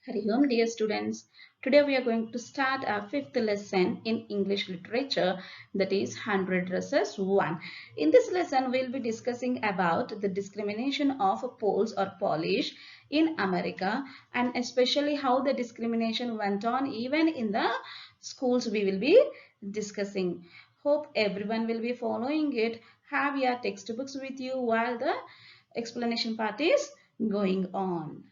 Hari Om, dear students. Today we are going to start our fifth lesson in English literature, that is 100 versus 1. In this lesson, we'll be discussing about the discrimination of Poles or Polish in America, and especially how the discrimination went on even in the schools we will be discussing. Hope everyone will be following it. Have your textbooks with you while the explanation part is going on.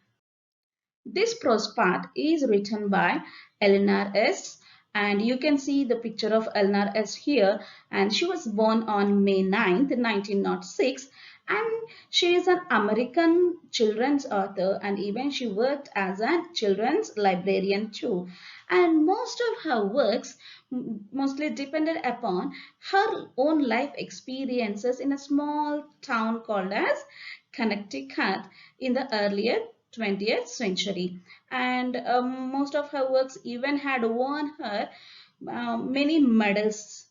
This prose part is written by Eleanor S. And you can see the picture of Eleanor S. here. And she was born on May 9th, 1906. And she is an American children's author, and even she worked as a children's librarian too. And most of her works mostly depended upon her own life experiences in a small town called as Connecticut in the earlier 20th century. And most of her works even had won her many medals.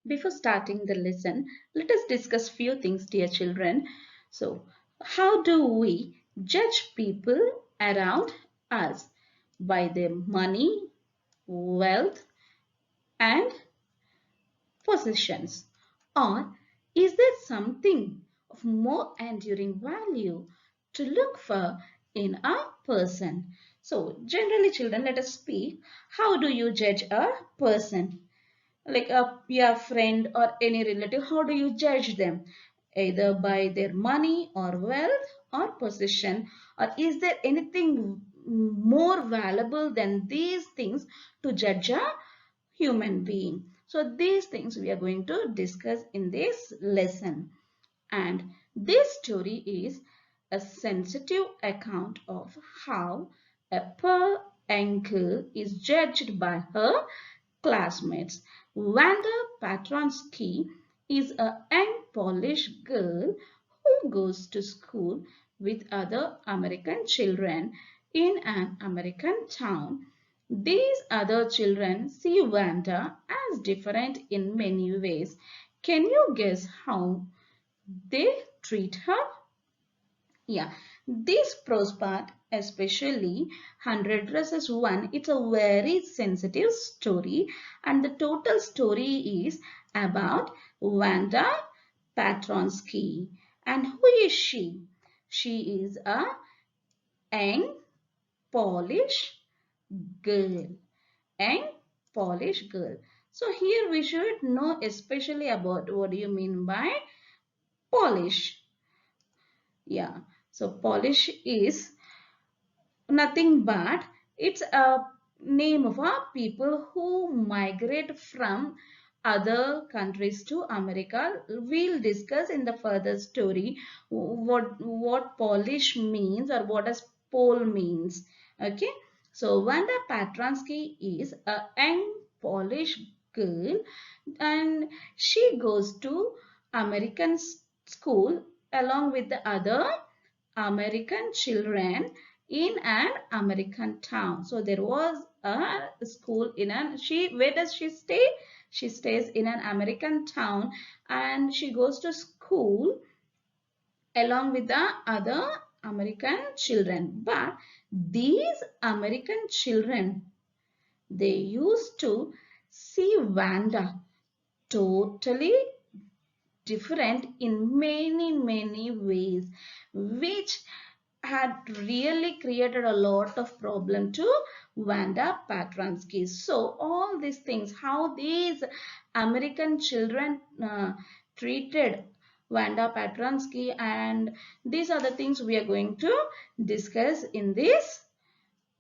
Before starting the lesson, let us discuss few things, dear children. So, how do we judge people around us? By their money, wealth, and possessions? Or is there something of more enduring value to look for in a person? So, generally, children, let us speak. How do you judge a person? Like your friend or any relative, how do you judge them? Either by their money or wealth or possession, or is there anything more valuable than these things to judge a human being? So these things we are going to discuss in this lesson. And this story is a sensitive account of how a poor young girl is judged by her classmates. Wanda Patronsky is a young Polish girl who goes to school with other American children in an American town. These other children see Wanda as different in many ways. Can you guess how they treat her? Yeah, this prose part, especially 100 versus 1, it's a very sensitive story, and the total story is about Wanda Patronsky. And who is she? She is a young Polish girl. Young Polish girl. So here we should know especially about what do you mean by Polish. Yeah, so Polish is nothing but it's a name of a people who migrate from other countries to America. We'll discuss in the further story what Polish means or what does Pole means. Okay, so Wanda Patransky is a young Polish girl, and she goes to American school along with the other American children in an American town. So there was a school in where does she stay? She stays in an American town, and she goes to school along with the other American children. But these American children, they used to see Wanda totally different in many ways, which had really created a lot of problem to Wanda Patransky. So all these things, how these American children treated Wanda Patransky, and these are the things we are going to discuss in this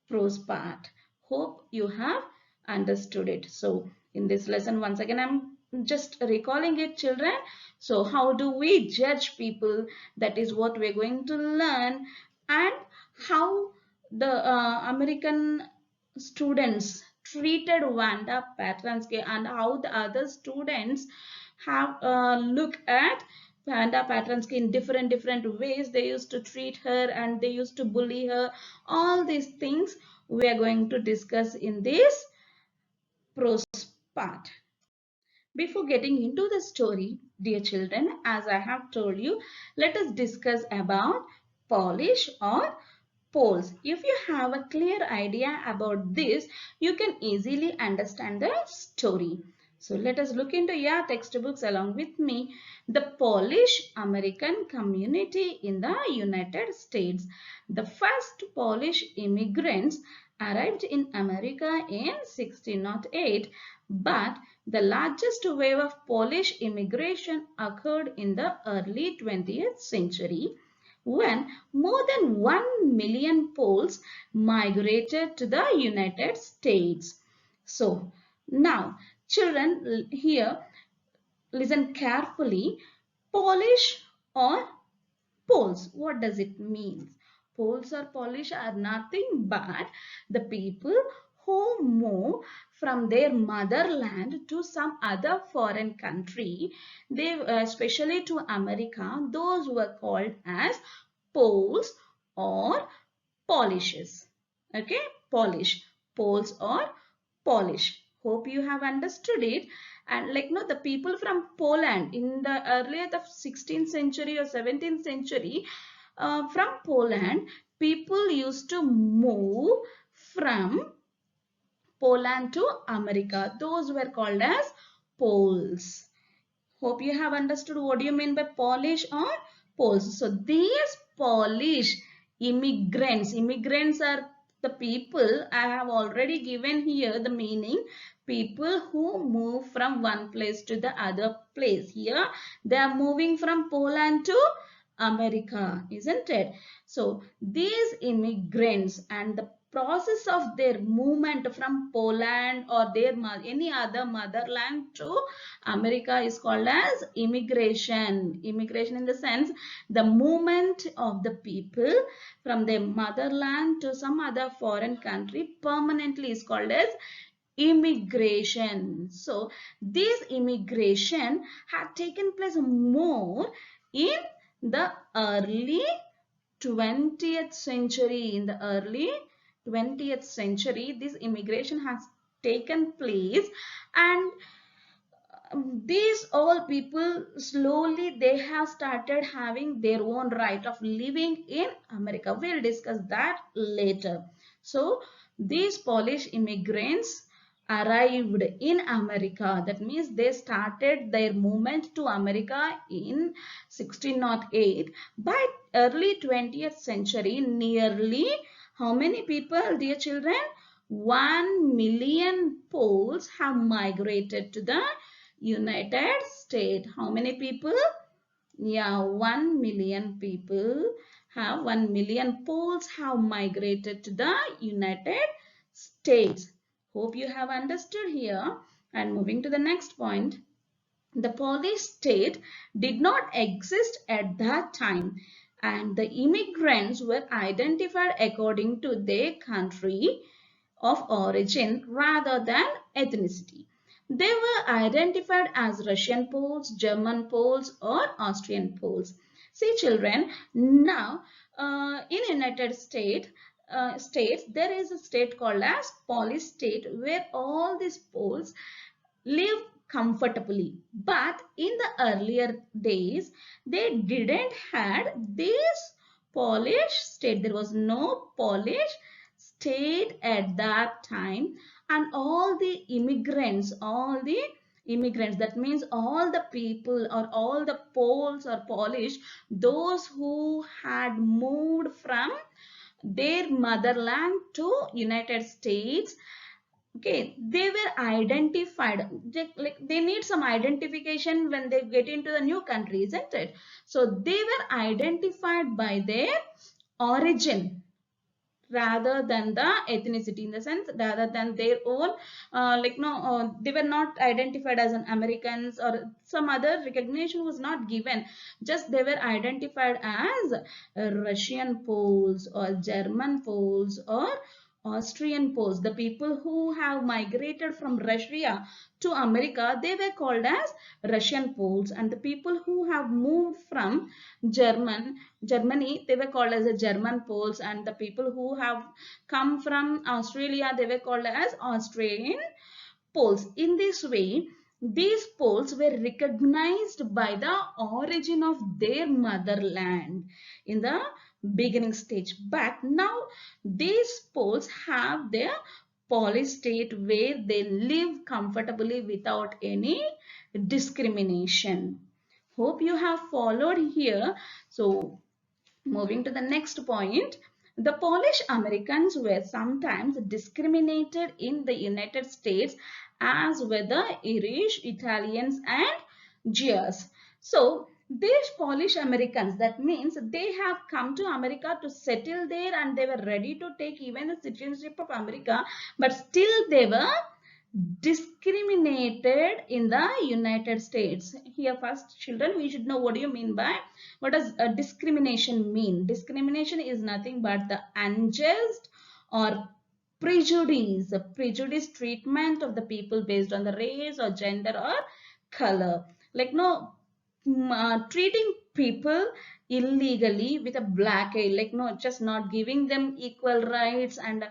prose part. Hope you have understood it. So in this lesson, once again, I'm just recalling it, children. So how do we judge people? That is what we're going to learn. And how the American students treated Wanda Patransky, and how the other students have look at Wanda Patransky in different ways. They used to treat her and they used to bully her. All these things we are going to discuss in this prose part. Before getting into the story, dear children, as I have told you, let us discuss about Polish or Poles. If you have a clear idea about this, you can easily understand the story. So let us look into your textbooks along with me. The Polish American community in the United States. The first Polish immigrants arrived in America in 1608, but the largest wave of Polish immigration occurred in the early 20th century when more than 1 million Poles migrated to the United States. So, now children here listen carefully. Polish or Poles, what does it mean? Poles or Polish are nothing but the people who move from their motherland to some other foreign country. They, especially to America, those were called as Poles or Polishes. Okay, Polish, Poles or Polish. Hope you have understood it. And like no, the people from Poland in the earlier the 16th century or 17th century, from Poland, people used to move from Poland to America. Those were called as Poles. Hope you have understood what do you mean by Polish or Poles. So these Polish immigrants are the people I have already given here the meaning. People who move from one place to the other place. Here they are moving from Poland to America, isn't it? So these immigrants and the process of their movement from Poland or their any other motherland to America is called as immigration. Immigration in the sense the movement of the people from their motherland to some other foreign country permanently is called as immigration. So this immigration had taken place more in the early 20th century. In the early 20th century, this immigration has taken place, and these all people slowly they have started having their own right of living in America. We'll discuss that later. So these Polish immigrants arrived in America. That means they started their movement to America in 1608. By early 20th century, nearly how many people, dear children? 1 million Poles have migrated to the United States. How many people? Yeah, 1 million people have 1 million Poles have migrated to the United States. Hope you have understood here. And moving to the next point. The Polish state did not exist at that time, and the immigrants were identified according to their country of origin rather than ethnicity. They were identified as Russian Poles, German Poles, or Austrian Poles. See children, now in United States, there is a state called as Polish state where all these Poles live comfortably. But in the earlier days, they didn't had this Polish state. There was no Polish state at that time, and all the immigrants, that means all the people or all the Poles or Polish, those who had moved from their motherland to United States, okay, they were identified. Like they need some identification when they get into the new country, isn't it? So they were identified by their origin rather than the ethnicity, in the sense rather than their own they were not identified as an Americans or some other recognition was not given. Just they were identified as Russian Poles or German Poles or Austrian Poles. The people who have migrated from Russia to America, they were called as Russian Poles, and the people who have moved from Germany, they were called as the German Poles, and the people who have come from Australia, they were called as Australian Poles. In this way, these Poles were recognized by the origin of their motherland. In the beginning stage. But now these Poles have their polished state where they live comfortably without any discrimination. Hope you have followed here. So moving to the next point, the Polish Americans were sometimes discriminated in the United States, as were the Irish, Italians, and Jews. So these Polish Americans, that means they have come to America to settle there and they were ready to take even the citizenship of America, but still they were discriminated in the United States. Here first, children, we should know what do you mean by, what does discrimination mean? Discrimination is nothing but the unjust or prejudice treatment of the people based on the race or gender or color. Like no, treating people illegally with a black eye, like no, just not giving them equal rights and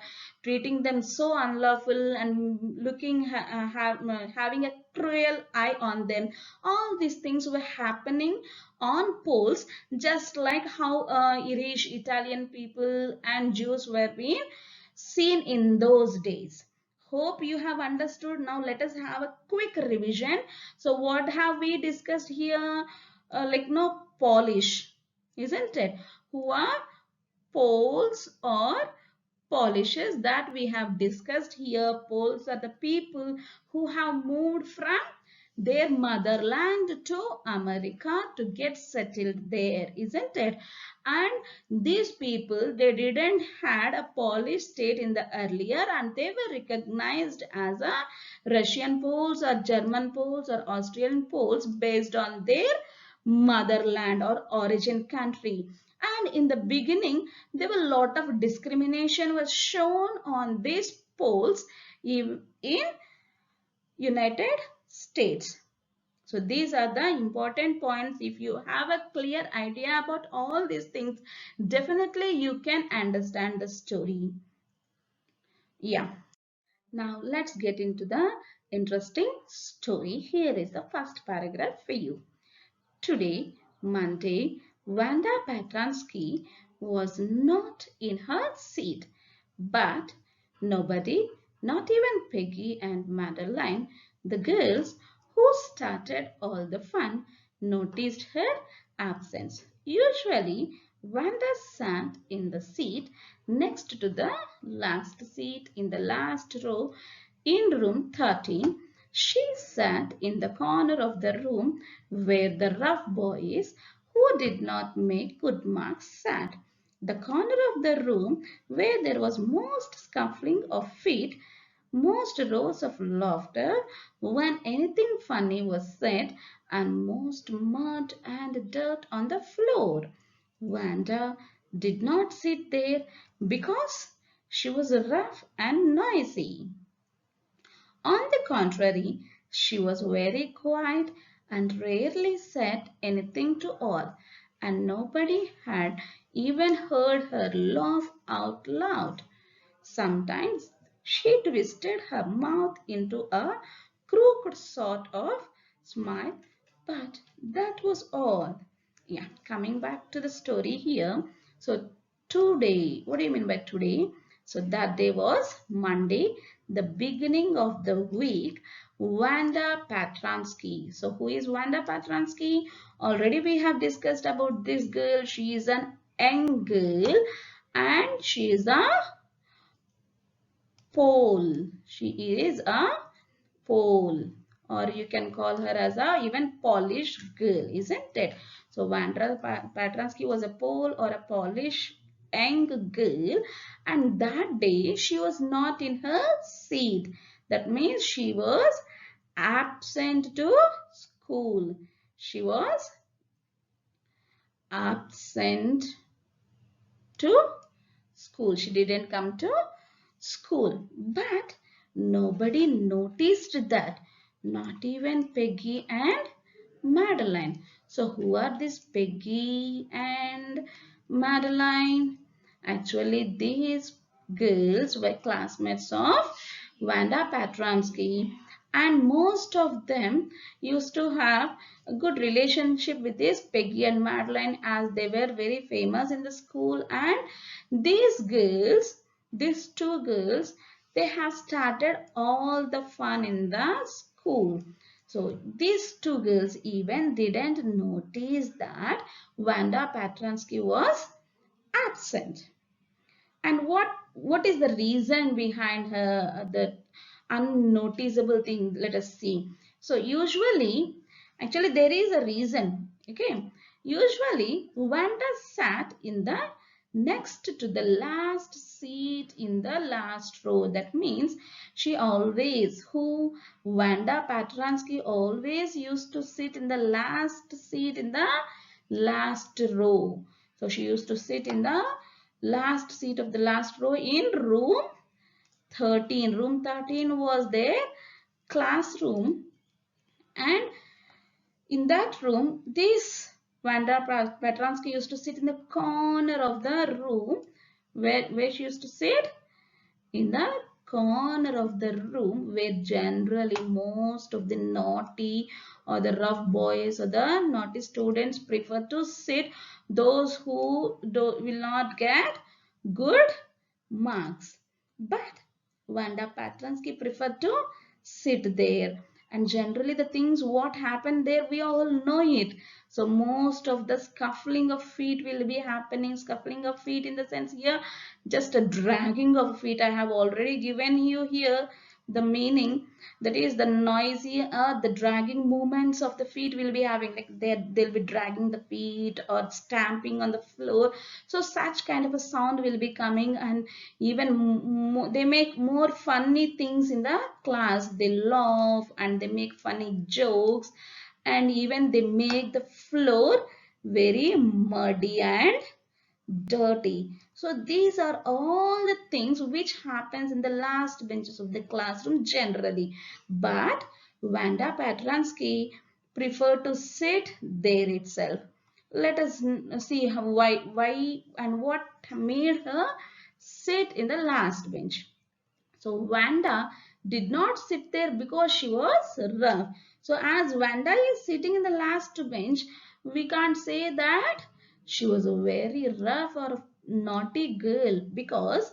treating them so unlawful and looking having a cruel eye on them. All these things were happening on Poles, just like how Irish, Italian people and Jews were being seen in those days. Hope you have understood. Now let us have a quick revision. So what have we discussed here? Like no, Polish, isn't it? Who are Poles or Polishes that we have discussed here. Poles are the people who have moved from their motherland to America to get settled there, isn't it? And these people, they didn't had a Polish state in the earlier, and they were recognized as a Russian Poles or German Poles or Austrian Poles based on their motherland or origin country. And in the beginning, there were a lot of discrimination was shown on these Poles in United States. So these are the important points. If you have a clear idea about all these things, definitely you can understand the story. Yeah. Now let's get into the interesting story. Here is the first paragraph for you. Today, Monday, Wanda Petransky was not in her seat, but nobody, not even Peggy and Madeline, the girls who started all the fun, noticed her absence. Usually, Wanda sat in the seat next to the last seat in the last row in room 13. She sat in the corner of the room where the rough boys who did not make good marks sat. The corner of the room where there was most scuffling of feet, most roars of laughter when anything funny was said, and most mud and dirt on the floor. Wanda did not sit there because she was rough and noisy. On the contrary, she was very quiet and rarely said anything to all, and nobody had even heard her laugh out loud. Sometimes she twisted her mouth into a crooked sort of smile, but that was all. Yeah, coming back to the story here. So today, what do you mean by today? So that day was Monday, the beginning of the week. Wanda Petransky. So who is Wanda Petransky? Already we have discussed about this girl. She is an young girl and she is a Pole. She is a Pole, or you can call her as a even Polish girl, isn't it? So Wanda Petransky was a Pole or a Polish young girl, and that day she was not in her seat. That means she was absent to school. She was absent to school. She didn't come to school, but nobody noticed that, not even Peggy and Madeline. So who are these Peggy and Madeline? Actually, these girls were classmates of Wanda Petransky, and most of them used to have a good relationship with this Peggy and Madeline, as they were very famous in the school. And these two girls, they have started all the fun in the school. So these two girls even didn't notice that Wanda Patransky was absent. And what is the reason behind her the unnoticeable thing? Let us see. So actually there is a reason. Okay. Usually Wanda sat in the next to the last seat in the last row. That means Wanda Patransky always used to sit in the last seat in the last row. So she used to sit in the last seat of the last row in room 13. Room 13 was their classroom, and in that room, this Wanda Petransky used to sit in the corner of the room. Where she used to sit? In the corner of the room, where generally most of the naughty or the rough boys or the naughty students prefer to sit, those who will not get good marks. But Wanda Patransky preferred to sit there. And generally the things what happened there, we all know it. So most of the scuffling of feet will be happening. Scuffling of feet in the sense here, just a dragging of feet. I have already given you here the meaning. That is the noisy, the dragging movements of the feet will be having, like they'll be dragging the feet or stamping on the floor. So such kind of a sound will be coming, and even they make more funny things in the class. They laugh and they make funny jokes, and even they make the floor very muddy and dirty. So these are all the things which happens in the last benches of the classroom generally. But Wanda Petransky preferred to sit there itself. Let us see why and what made her sit in the last bench. So Wanda did not sit there because she was rough. So as Wanda is sitting in the last bench, we can't say that she was a very rough or naughty girl, because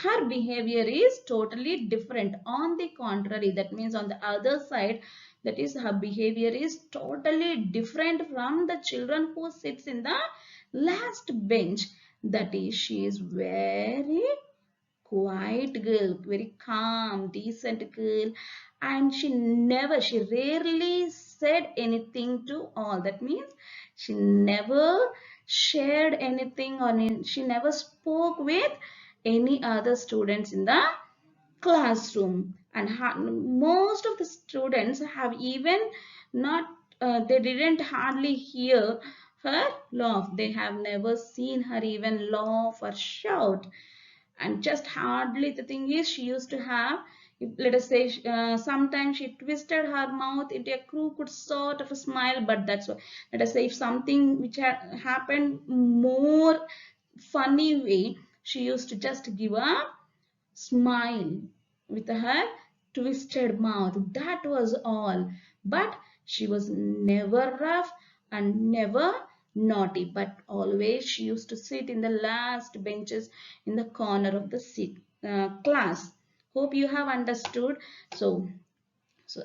her behavior is totally different. On the contrary, that means on the other side, that is, her behavior is totally different from the children who sits in the last bench. That is, she is very quiet girl, very calm, decent girl, and she rarely said anything to all. That means she never shared anything, or she never spoke with any other students in the classroom. And most of the students have even not, they didn't hardly hear her laugh. They have never seen her even laugh or shout. And just hardly, the thing is, she used to have, let us say, sometimes she twisted her mouth into a crooked sort of a smile. But that's what, let us say, if something which had happened more funny way, she used to just give a smile with her twisted mouth. That was all. But she was never rough and never naughty, but always she used to sit in the last benches in the corner of the class. Hope you have understood. So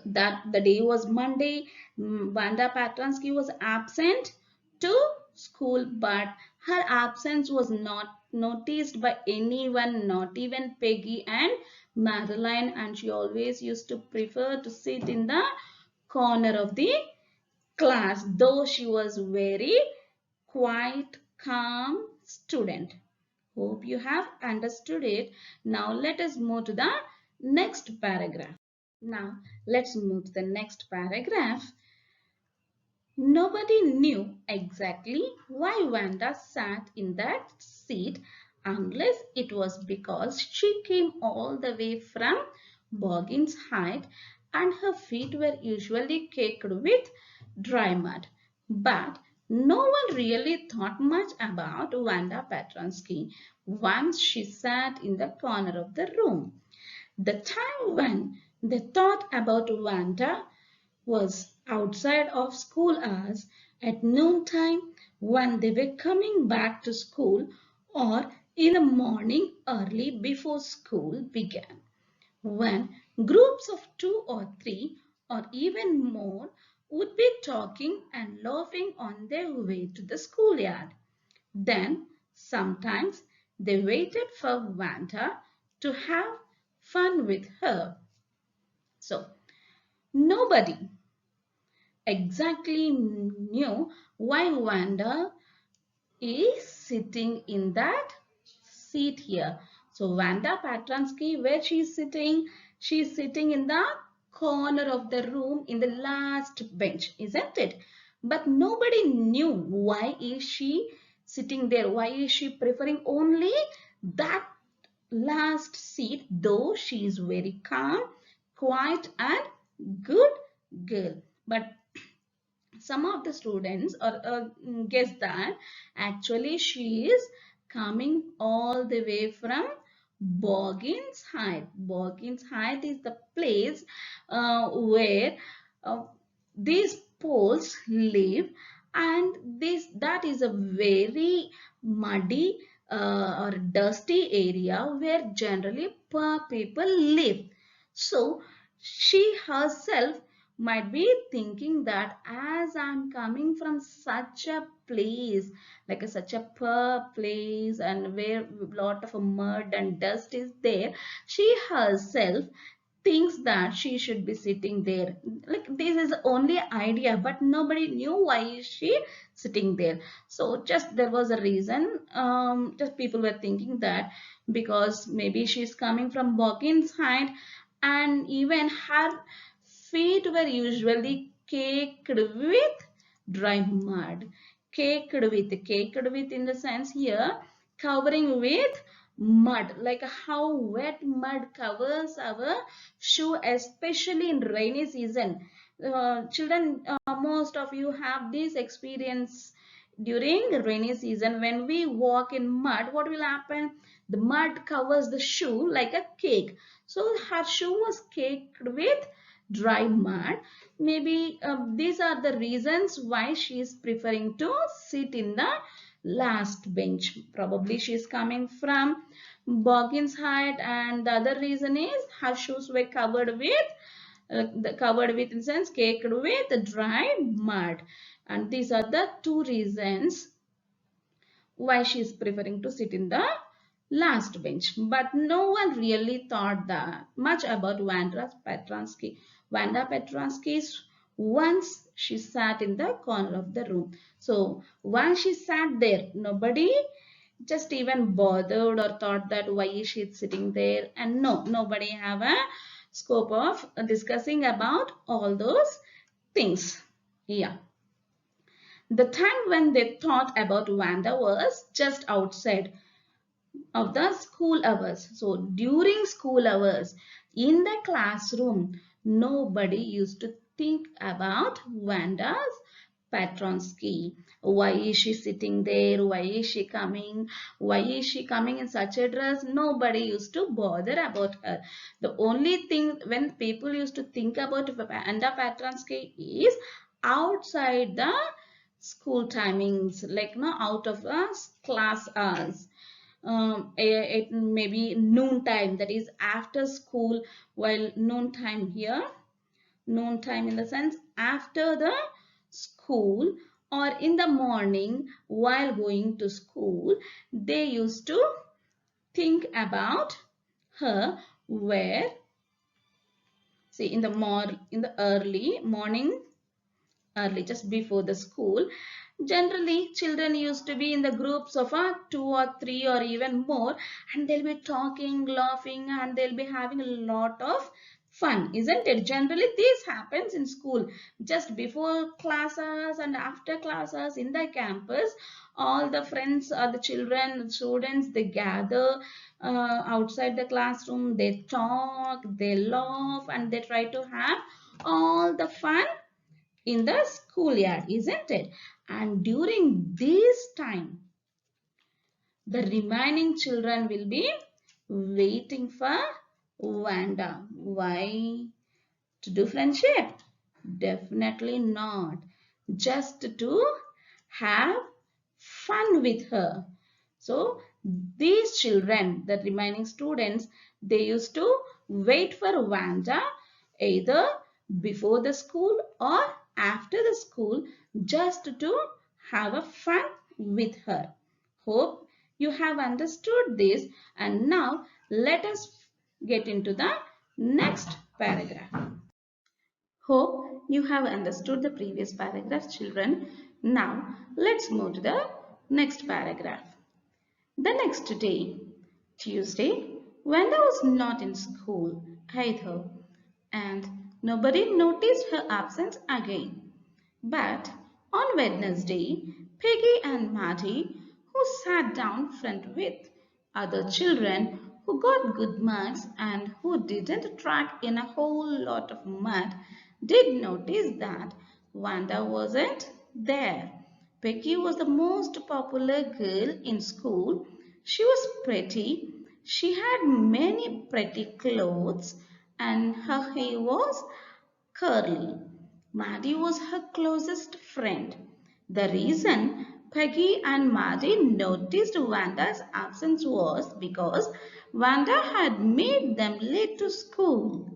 that the day was Monday. Wanda Patransky was absent to school, but her absence was not noticed by anyone, not even Peggy and Madeline, and she always used to prefer to sit in the corner of the class, though she was very quiet, calm student. Hope you have understood it. Now let us move to the next paragraph. Now, let's move to the next paragraph. Nobody knew exactly why Wanda sat in that seat, unless it was because she came all the way from Boggin's Height and her feet were usually caked with dry mud. But no one really thought much about Wanda Petransky once she sat in the corner of the room. The time when they thought about Vanda was outside of school hours at noontime when they were coming back to school or in the morning early before school began, when groups of two or three or even more would be talking and laughing on their way to the schoolyard. Then sometimes they waited for Vanda to have fun with her. So nobody exactly knew why Vanda is sitting in that seat here. So Vanda Patransky, where she's sitting in the corner of the room in the last bench, isn't it? But nobody knew why is she sitting there. Why is she preferring only that last seat, though she is very calm, quiet and good girl. But some of the students guess that actually she is coming all the way from Boggins Height. Boggins Height is the place where uh, these Poles live, and that is a very muddy or dusty area where generally poor people live. So she herself might be thinking that as I'm coming from such a place, like such a poor place and where a lot of mud and dust is there, she herself thinks that she should be sitting there. Like this is only idea, but nobody knew why is she sitting there. So just there was a reason. Just people were thinking that because maybe she's coming from Walk-in's height, and even her feet were usually caked with dry mud. Caked with in the sense here covering with mud, like how wet mud covers our shoe, especially in rainy season. Children, most of you have this experience during rainy season. When we walk in mud, what will happen? The mud covers the shoe like a cake. So her shoe was caked with dry mud. Maybe these are the reasons why she is preferring to sit in the last bench. Probably she is coming from Boggins Height, and the other reason is her shoes were covered with in the sense caked with dry mud, and these are the two reasons why she is preferring to sit in the last bench. But no one really thought that much about Vanda Petransky's once she sat in the corner of the room. So once she sat there, nobody just even bothered or thought that why is she sitting there, and nobody have a scope of discussing about all those things. Yeah. The time when they thought about Vanda was just outside of the school hours. So during school hours in the classroom, nobody used to think about Vanda's Patronsky. Why is she sitting there? Why is she coming? Why is she coming in such a dress? Nobody used to bother about her. The only thing when people used to think about Vanda Patronsky is outside the school timings, like no out of the class hours. It may be noon time, that is after school, while noon time here, noon time in the sense after the school or in the morning while going to school, they used to think about her where, see, in the early morning, early just before the school, generally children used to be in the groups of two or three or even more, and they'll be talking, laughing, and they'll be having a lot of fun, isn't it? Generally this happens in school just before classes and after classes in the campus. All the friends or the children, students, they gather outside the classroom, they talk, they laugh, and they try to have all the fun in the schoolyard, isn't it? And during this time, the remaining children will be waiting for Vanda. Why? To do friendship? Definitely not. Just to have fun with her. So these children, the remaining students, they used to wait for Vanda either before the school or after the school just to have a fun with her. Hope you have understood this, and now let us get into the next paragraph. Hope you have understood the previous paragraph, children. Now let's move to the next paragraph. The next day, Tuesday, Wanda was not in school either, and nobody noticed her absence again. But on Wednesday, Peggy and Maddie, who sat down front with other children who got good marks and who didn't track in a whole lot of mud, did notice that Wanda wasn't there. Peggy was the most popular girl in school. She was pretty. She had many pretty clothes and her hair was curly. Maddie was her closest friend. The reason Peggy and Maddie noticed Wanda's absence was because Wanda had made them late to school.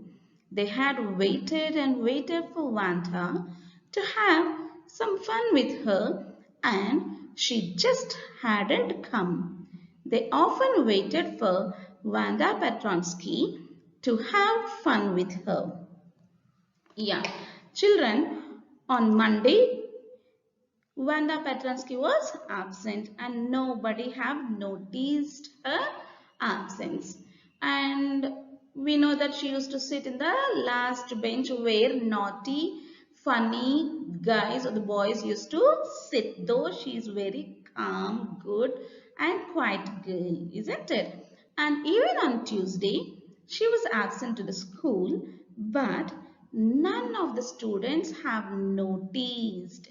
They had waited and waited for Wanda to have some fun with her, and she just hadn't come. They often waited for Wanda Petronsky to have fun with her. Yeah, children, on Monday, Wanda Petransky was absent and nobody have noticed her absence. And we know that she used to sit in the last bench where naughty, funny guys or the boys used to sit, though she is very calm, good and quiet girl, isn't it? And even on Tuesday, she was absent to the school, but none of the students have noticed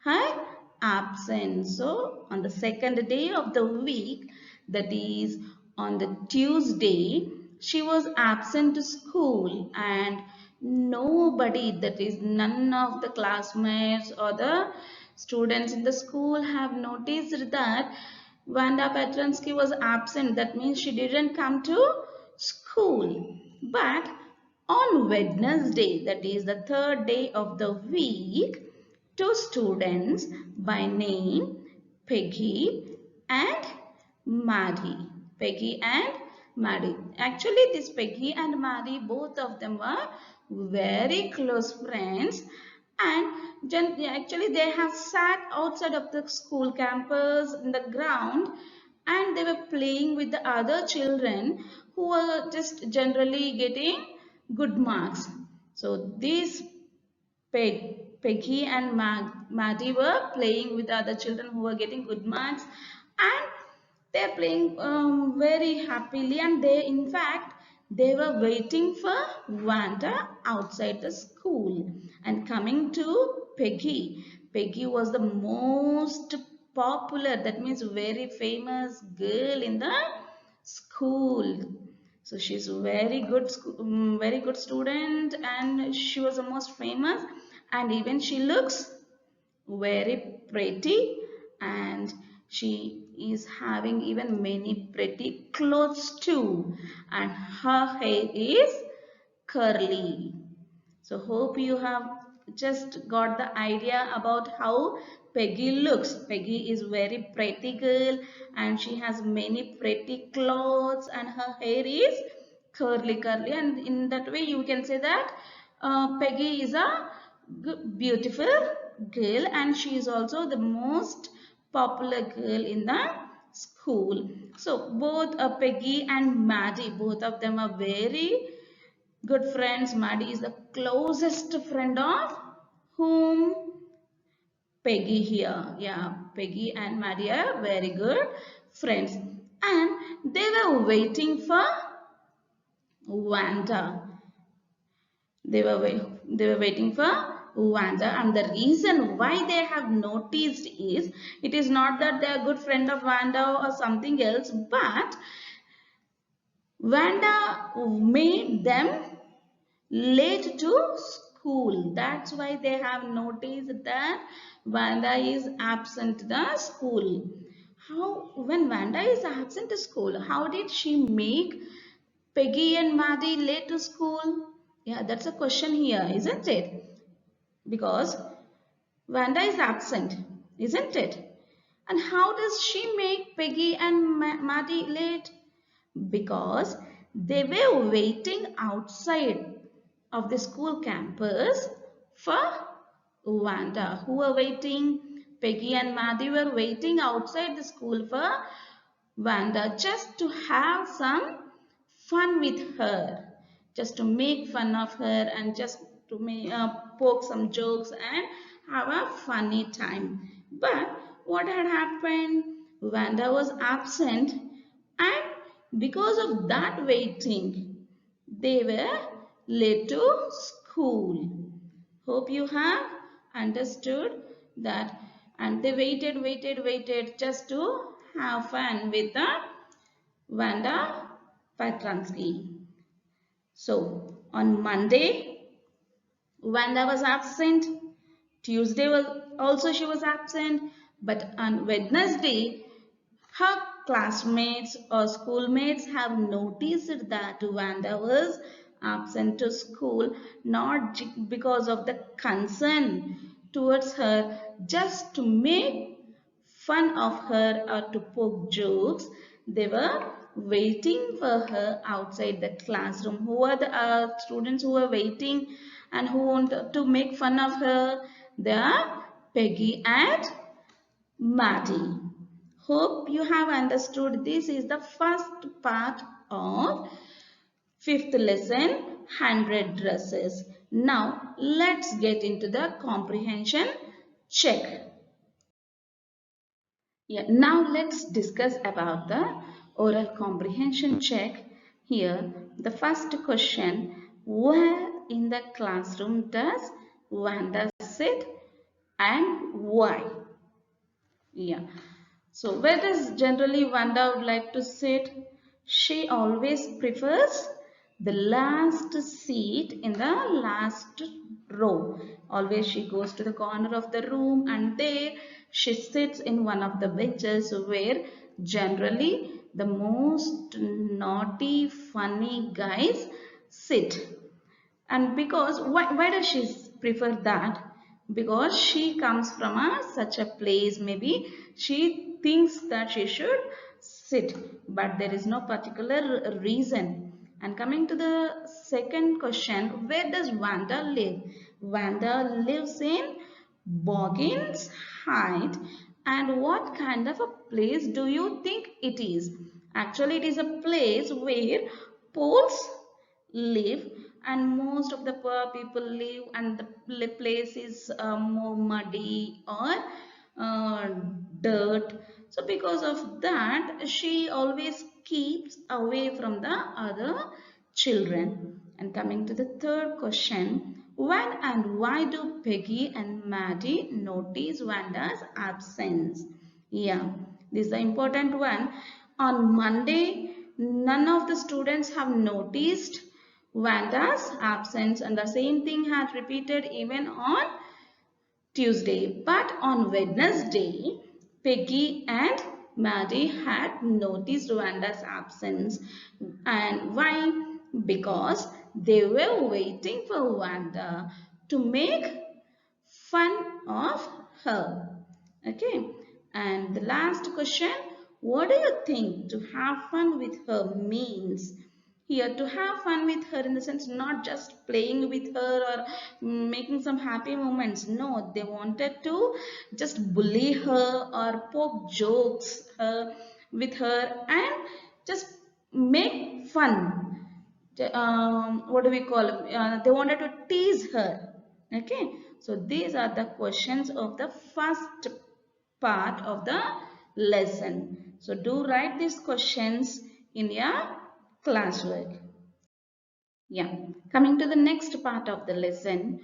her absence. So on the second day of the week, that is on the Tuesday, she was absent to school, and nobody, that is none of the classmates or the students in the school have noticed that Wanda Petransky was absent. That means she didn't come to school. But on Wednesday, that is the third day of the week, two students by name Peggy and Maddie. Peggy and Maddie. Actually, this Peggy and Maddie, both of them were very close friends, and actually they have sat outside of the school campus in the ground, and they were playing with the other children who were just generally getting good marks. So these Peggy and Maddie were playing with other children who were getting good marks, and they're playing very happily, and they, in fact, they were waiting for Wanda outside the school. And coming to Peggy, Peggy was the most popular, that means very famous girl in the school. So she's a very good student, and she was the most famous, and even she looks very pretty, and she is having even many pretty clothes too, and her hair is curly. So hope you have just got the idea about how Peggy looks. Peggy is very pretty girl, and she has many pretty clothes, and her hair is curly, and in that way you can say that Peggy is a beautiful girl, and she is also the most popular girl in the school. So both Peggy and Maddie, both of them are very good friends. Maddie is the closest friend of whom? Peggy here. Yeah, Peggy and Maddie are very good friends. And they were waiting for Wanda. They were waiting for Wanda, and the reason why they have noticed is, it is not that they are good friend of Wanda or something else, but Wanda made them late to school. That's why they have noticed that Vanda is absent to the school. How, when Vanda is absent to school, how did she make Peggy and Maddie late to school? Yeah, that's a question here, isn't it? Because Vanda is absent, isn't it? And how does she make Peggy and Maddie late? Because they were waiting outside of the school campus for Wanda. Who were waiting? Peggy and Maddie were waiting outside the school for Wanda just to have some fun with her, just to make fun of her and just to poke some jokes and have a funny time. But what had happened? Wanda was absent, and because of that waiting, they were late to school. Hope you have understood that. And they waited just to have fun with the Wanda Patransky. So on Monday, Wanda was absent. Tuesday was also she was absent. But on Wednesday, her classmates or schoolmates have noticed that Wanda was absent to school not because of the concern towards her, just to make fun of her or to poke jokes. They were waiting for her outside the classroom. Who are the students who were waiting and who want to make fun of her? They are Peggy and Maddie. Hope you have understood. This is the first part of fifth lesson, 100 dresses. Now let's get into the comprehension check. Yeah, now let's discuss about the oral comprehension check. Here, the first question, where in the classroom does Wanda sit and why? Yeah. So where does generally Wanda would like to sit? She always prefers the last seat in the last row. Always she goes to the corner of the room and there she sits in one of the benches where generally the most naughty, funny guys sit. And because why does she prefer that? Because she comes from such a place, maybe she thinks that she should sit, but there is no particular reason. And coming to the second question, where does Wanda live? Wanda lives in Boggins Height. And what kind of a place do you think it is? Actually, it is a place where Poles live, and most of the poor people live, and the place is more muddy or uh, dirt. So because of that, she always keeps away from the other children. And coming to the third question, when and why do Peggy and Maddie notice Wanda's absence? Yeah, this is the important one. On Monday, none of the students have noticed Wanda's absence, and the same thing had repeated even on Tuesday. But on Wednesday, Peggy and Maddie had noticed Wanda's absence. And why? Because they were waiting for Wanda to make fun of her. Okay. And the last question, what do you think to have fun with her means? Here, to have fun with her in the sense not just playing with her or making some happy moments. No, they wanted to just bully her or poke jokes with her and just make fun. What do we call it? They wanted to tease her. Okay, so these are the questions of the first part of the lesson. So do write these questions in your classwork. Yeah, coming to the next part of the lesson,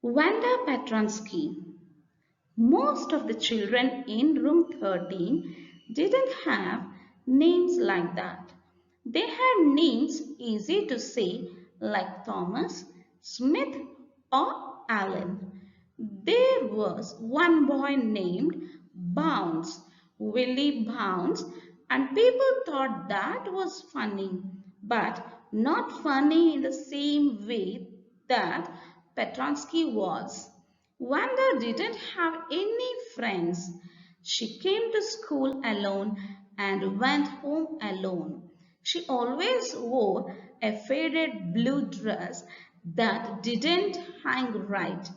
Wanda Petronsky. Most of the children in room 13 didn't have names like that. They had names easy to say like Thomas, Smith, or Allen. There was one boy named Bounce, Willie Bounce, and people thought that was funny, but not funny in the same way that Petronsky was. Wanda didn't have any friends. She came to school alone and went home alone. She always wore a faded blue dress that didn't hang right.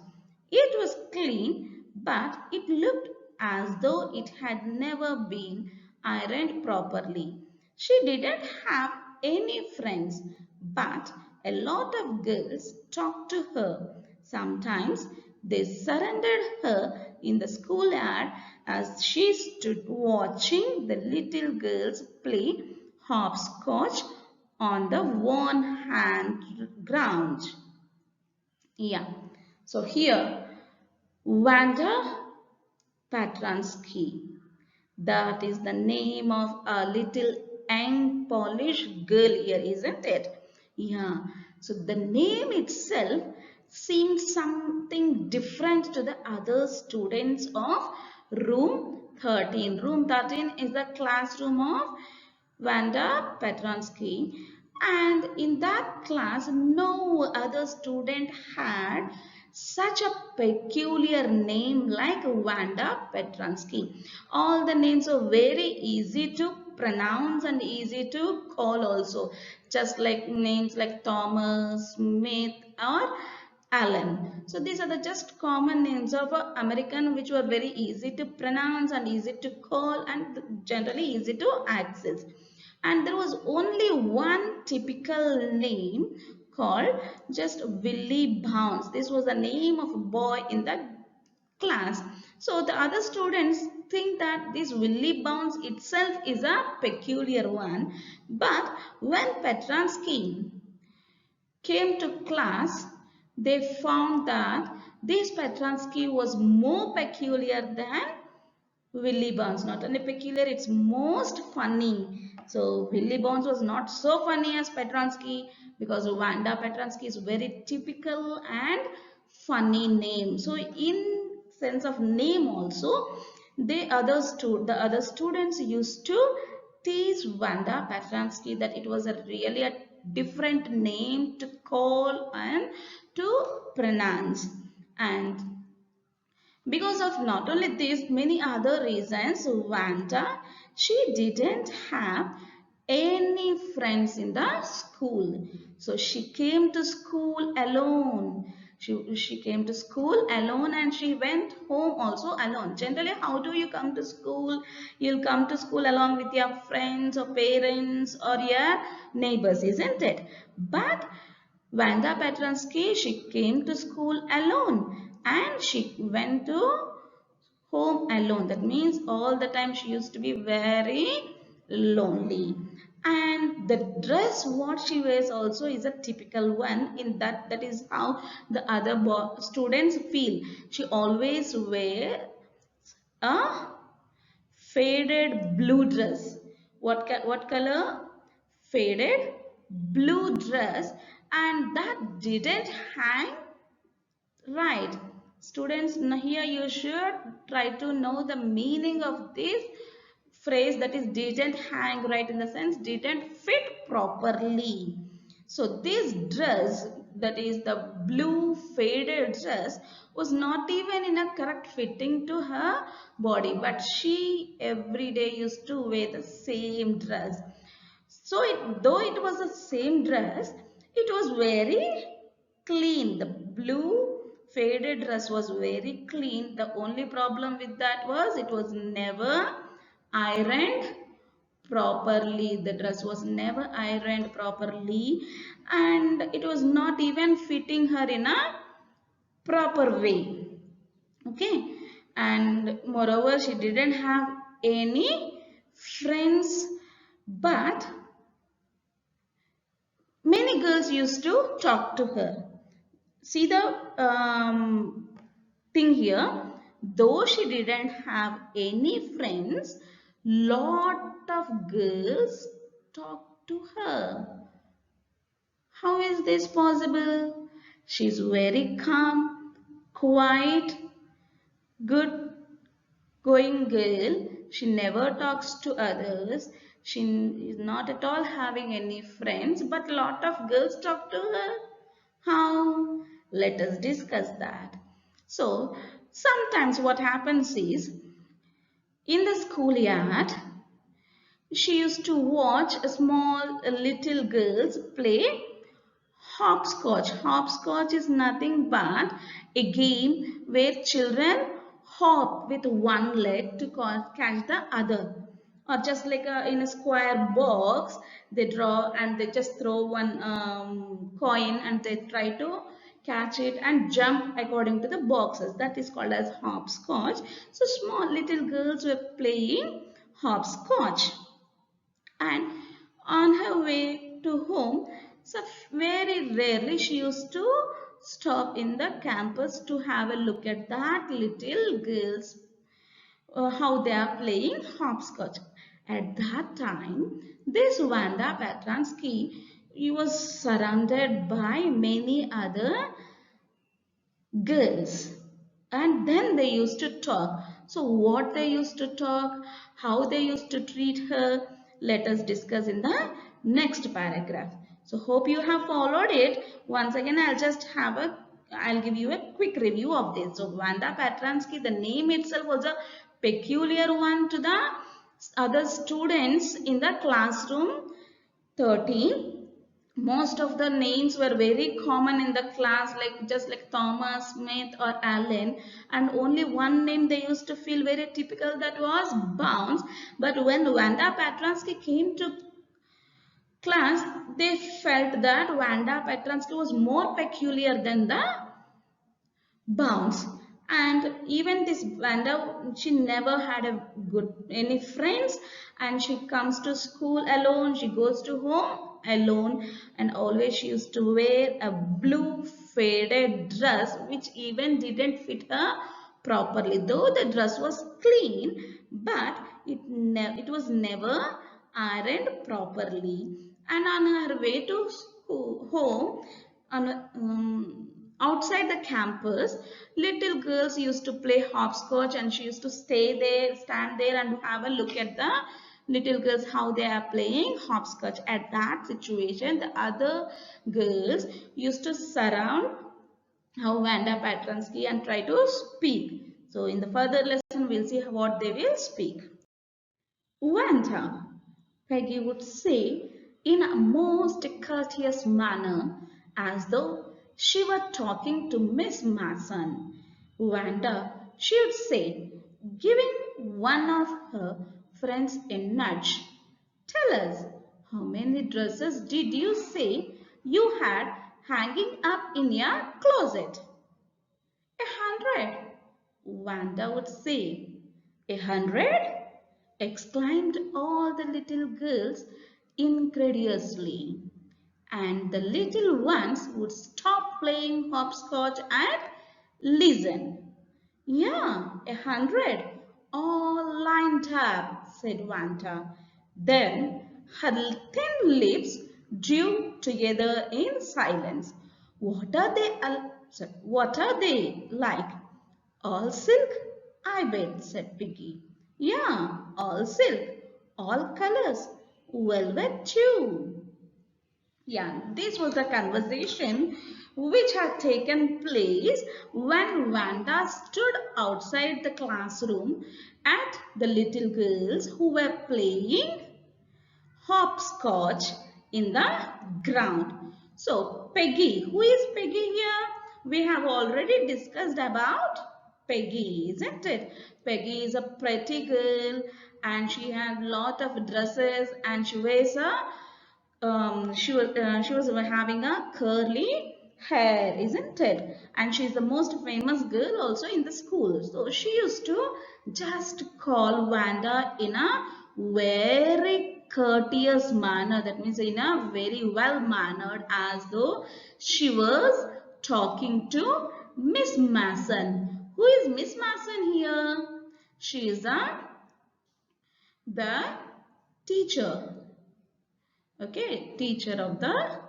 It was clean, but it looked as though it had never been ironed properly. She didn't have any friends, but a lot of girls talked to her. Sometimes they surrounded her in the schoolyard as she stood watching the little girls play hopscotch on the worn hand ground. Yeah, so here Wanda Patransky. That is the name of a little young Polish girl here, isn't it? Yeah. So the name itself seemed something different to the other students of room 13. Room 13 is the classroom of Wanda Petronsky, and in that class no other student had such a peculiar name like Wanda Petronsky. All the names are very easy to pronounce and easy to call also, just like names like Thomas, Smith or Alan. So these are the just common names of American which were very easy to pronounce and easy to call and generally easy to access. And there was only one typical name called just Willie Bounce. This was the name of a boy in the class. So the other students think that this Willie Bounce itself is a peculiar one. But when Petransky came to class, they found that this Petransky was more peculiar than Willie Bounce. Not only peculiar, it's most funny. So Willie Bounce was not so funny as Petransky because Wanda Petransky is very typical and funny name. So in sense of name also, the other students used to tease Wanda Petransky that it was a really a different name to call and to pronounce. And because of not only this, many other reasons, Vanta, she didn't have any friends in the school. So she came to school alone. She came to school alone and she went home also alone. Generally, how do you come to school? You'll come to school along with your friends or parents or your neighbors, isn't it? But Wanda Petransky, she came to school alone and she went to home alone. That means all the time she used to be very lonely. And the dress what she wears also is a typical one in that is how the other students feel. She always wear a faded blue dress. What color? Faded blue dress, and that didn't hang right. Students, here you should try to know the meaning of this phrase, that is didn't hang right, in the sense didn't fit properly. So this dress, that is the blue faded dress, was not even in a correct fitting to her body, but she every day used to wear the same dress. So though it was the same dress, it was very clean. The blue faded dress was very clean. The only problem with that was it was never ironed properly. The dress was never ironed properly and it was not even fitting her in a proper way. Okay, and moreover she didn't have any friends, but many girls used to talk to her. See the thing here, though she didn't have any friends, lot of girls talked to her. How is this possible? She's very calm, quiet, good going girl. She never talks to others. She is not at all having any friends, but lot of girls talk to her. How? Let us discuss that. So, sometimes what happens is in the schoolyard, she used to watch a small little girls play hopscotch. Hopscotch is nothing but a game where children hop with one leg to catch the other. Or just like in a square box, they draw and they just throw one coin and they try to catch it and jump according to the boxes. That is called as hopscotch. So small little girls were playing hopscotch, and on her way to home, so very rarely she used to stop in the campus to have a look at that little girls, how they are playing hopscotch. At that time, this Wanda Petransky, he was surrounded by many other girls, and then they used to talk. So what they used to talk, how they used to treat her, let us discuss in the next paragraph. So hope you have followed it. Once again, I'll give you a quick review of this. So Wanda Petransky, the name itself was a peculiar one to the other students in the classroom 13. Most of the names were very common in the class, like just like Thomas, Smith or Allen, and only one name they used to feel very typical, that was Bounce. But when Wanda Petransky came to class, they felt that Wanda Petransky was more peculiar than the Bounce. And even this Wanda, she never had a good any friends, and she comes to school alone, she goes to home alone, and always she used to wear a blue faded dress which even didn't fit her properly. Though the dress was clean, but it was never ironed properly. And on her way to school, home, on outside the campus, little girls used to play hopscotch, and she used to stand there and have a look at the little girls how they are playing hopscotch. At that situation, the other girls used to surround how Wanda Petransky and try to speak. So in the further lesson, we'll see what they will speak. Wanda, Peggy would say in a most courteous manner, as though she were talking to Miss Mason. Wanda, she would say, giving one of her friends a nudge. Tell us, how many dresses did you say you had hanging up in your closet? 100, Wanda would say. 100? Exclaimed all the little girls incredulously. And the little ones would stop playing hopscotch and listen. Yeah, 100. All lined up, said Wanda. Then her thin lips drew together in silence. What are they like? All silk? I bet, said Piggy. Yeah, all silk, all colors, velvet too. Yeah, this was the conversation which had taken place when Wanda stood outside the classroom at the little girls who were playing hopscotch in the ground. So Peggy, who is Peggy here? We have already discussed about Peggy, isn't it? Peggy is a pretty girl, and she had lot of dresses, and she wears a she was having a curly hair, isn't it? And she's the most famous girl also in the school. So she used to just call Wanda in a very courteous manner. That means in a very well mannered, as though she was talking to Miss Mason. Who is Miss Mason here? She is the teacher. Okay, teacher of the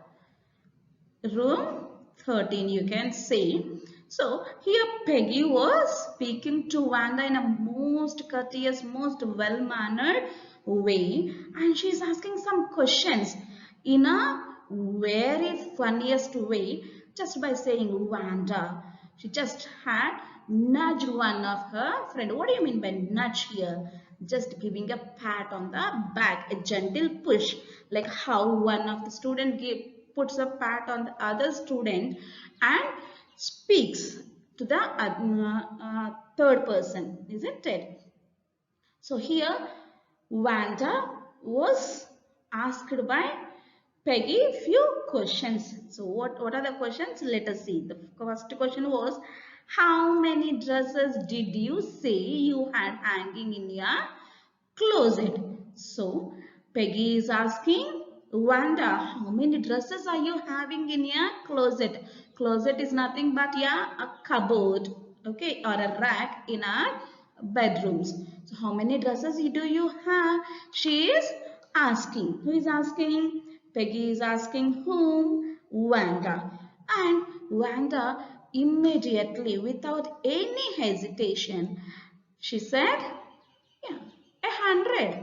room 13, you can say. So here Peggy was speaking to Wanda in a most courteous, most well-mannered way, and she's asking some questions in a very funniest way, just by saying Wanda. She just had nudged one of her friend. What do you mean by nudge here? Just giving a pat on the back, a gentle push, like how one of the student puts a pat on the other student and speaks to the third person, isn't it? So here Wanda was asked by Peggy few questions. So what are the questions? Let us see. The first question was, how many dresses did you say you had hanging in your closet? So Peggy is asking Wanda, how many dresses are you having in your closet? Closet is nothing but a cupboard, okay, or a rack in our bedrooms. So how many dresses do you have? She is asking. Who is asking? Peggy is asking whom? Wanda. And Wanda immediately, without any hesitation, she said, yeah, 100.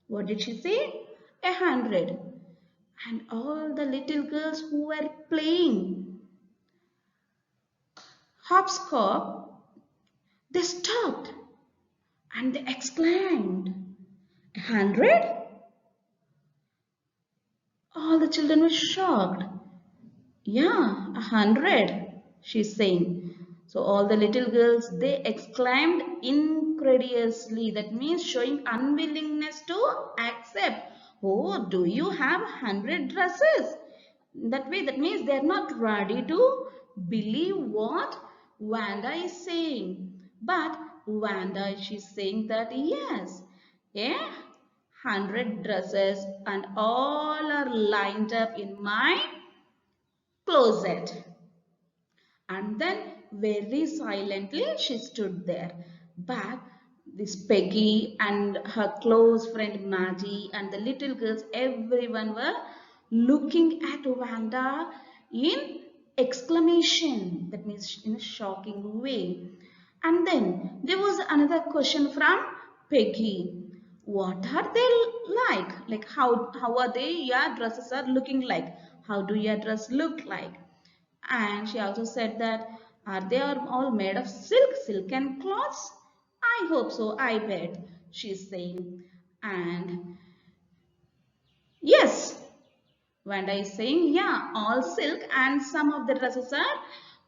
What did she say? 100. And all the little girls who were playing hopscotch, they stopped and they exclaimed, 100? All the children were shocked. Yeah, 100, she's saying. So all the little girls, they exclaimed incredulously. That means showing unwillingness to accept. Oh, do you have 100 dresses? That way, that means they're not ready to believe what Wanda is saying. But Wanda, she's saying that yes, yeah, 100 dresses and all are lined up in my closet. And then very silently she stood there. But this Peggy and her close friend Maddie and the little girls, everyone were looking at Wanda in exclamation. That means in a shocking way. And then there was another question from Peggy. What are they like? Like how are they? Your dresses are looking like. How do your dress look like? And she also said that are they all made of silken cloths? I hope so, I bet, she's saying. And yes, Vanda is saying, yeah, all silk and some of the dresses are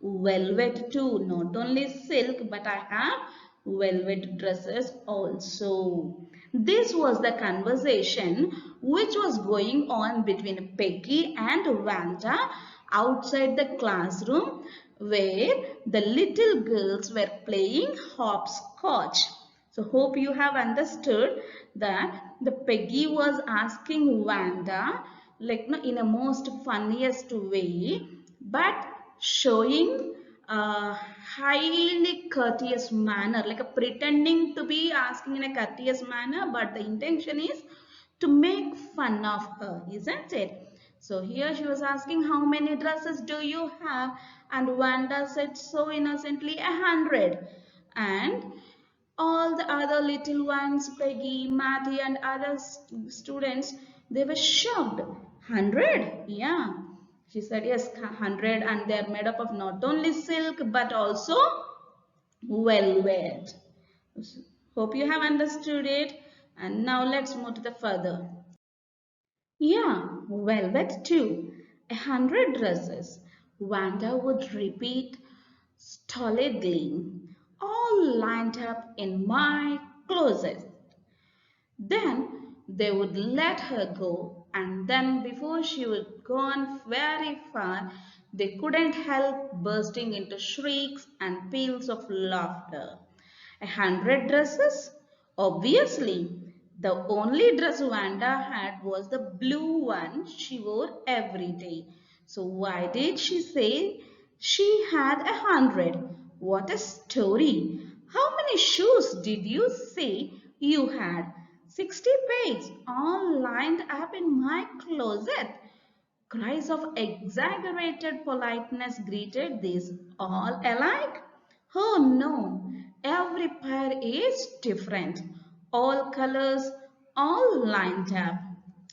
velvet too. Not only silk, but I have velvet dresses also. This was the conversation which was going on between Peggy and Vanda outside the classroom where the little girls were playing hopscotch. So hope you have understood that the Peggy was asking Wanda like no, in a most funniest way, but showing a highly courteous manner, like a pretending to be asking in a courteous manner, but the intention is to make fun of her, isn't it? So here she was asking, how many dresses do you have? And Wanda said so innocently, 100. And all the other little ones, Peggy, Matty, and other students, they were shocked. 100? Yeah. She said, yes, 100, and they're made up of not only silk but also velvet. Hope you have understood it. And now let's move to the further. Yeah, velvet too. 100 dresses. Wanda would repeat stolidly, all lined up in my closet. Then they would let her go, and then before she would gone very far, they couldn't help bursting into shrieks and peals of laughter. 100 dresses? Obviously, the only dress Wanda had was the blue one she wore every day. So why did she say she had 100? What a story! How many shoes did you say you had? 60 pairs, all lined up in my closet. Cries of exaggerated politeness greeted these all alike. Oh no, every pair is different. All colors, all lined up.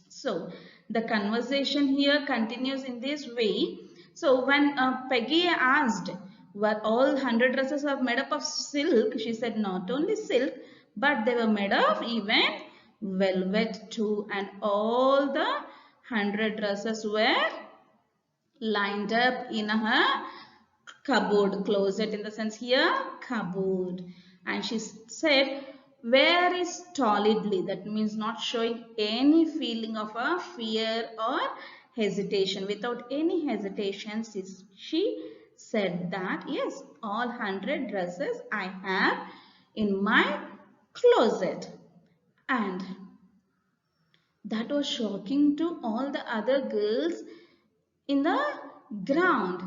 So the conversation here continues in this way. So when Peggy asked, were all 100 dresses are made up of silk? She said not only silk, but they were made of even velvet too. And all the 100 dresses were lined up in her cupboard, closet in the sense here, cupboard. And she said very stolidly, that means not showing any feeling of a fear or hesitation. Without any hesitation, she said that yes, all 100 dresses I have in my closet. And that was shocking to all the other girls in the ground.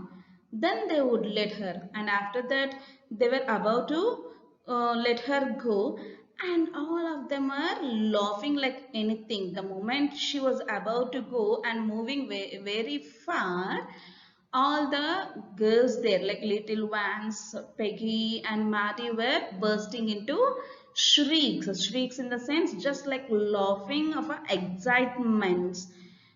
Then they would let her, and after that they were about to let her go, and all of them are laughing like anything. The moment she was about to go and moving very far, all the girls there like little Vance, Peggy and Maddie were bursting into shrieks. Shrieks in the sense just like laughing of excitement.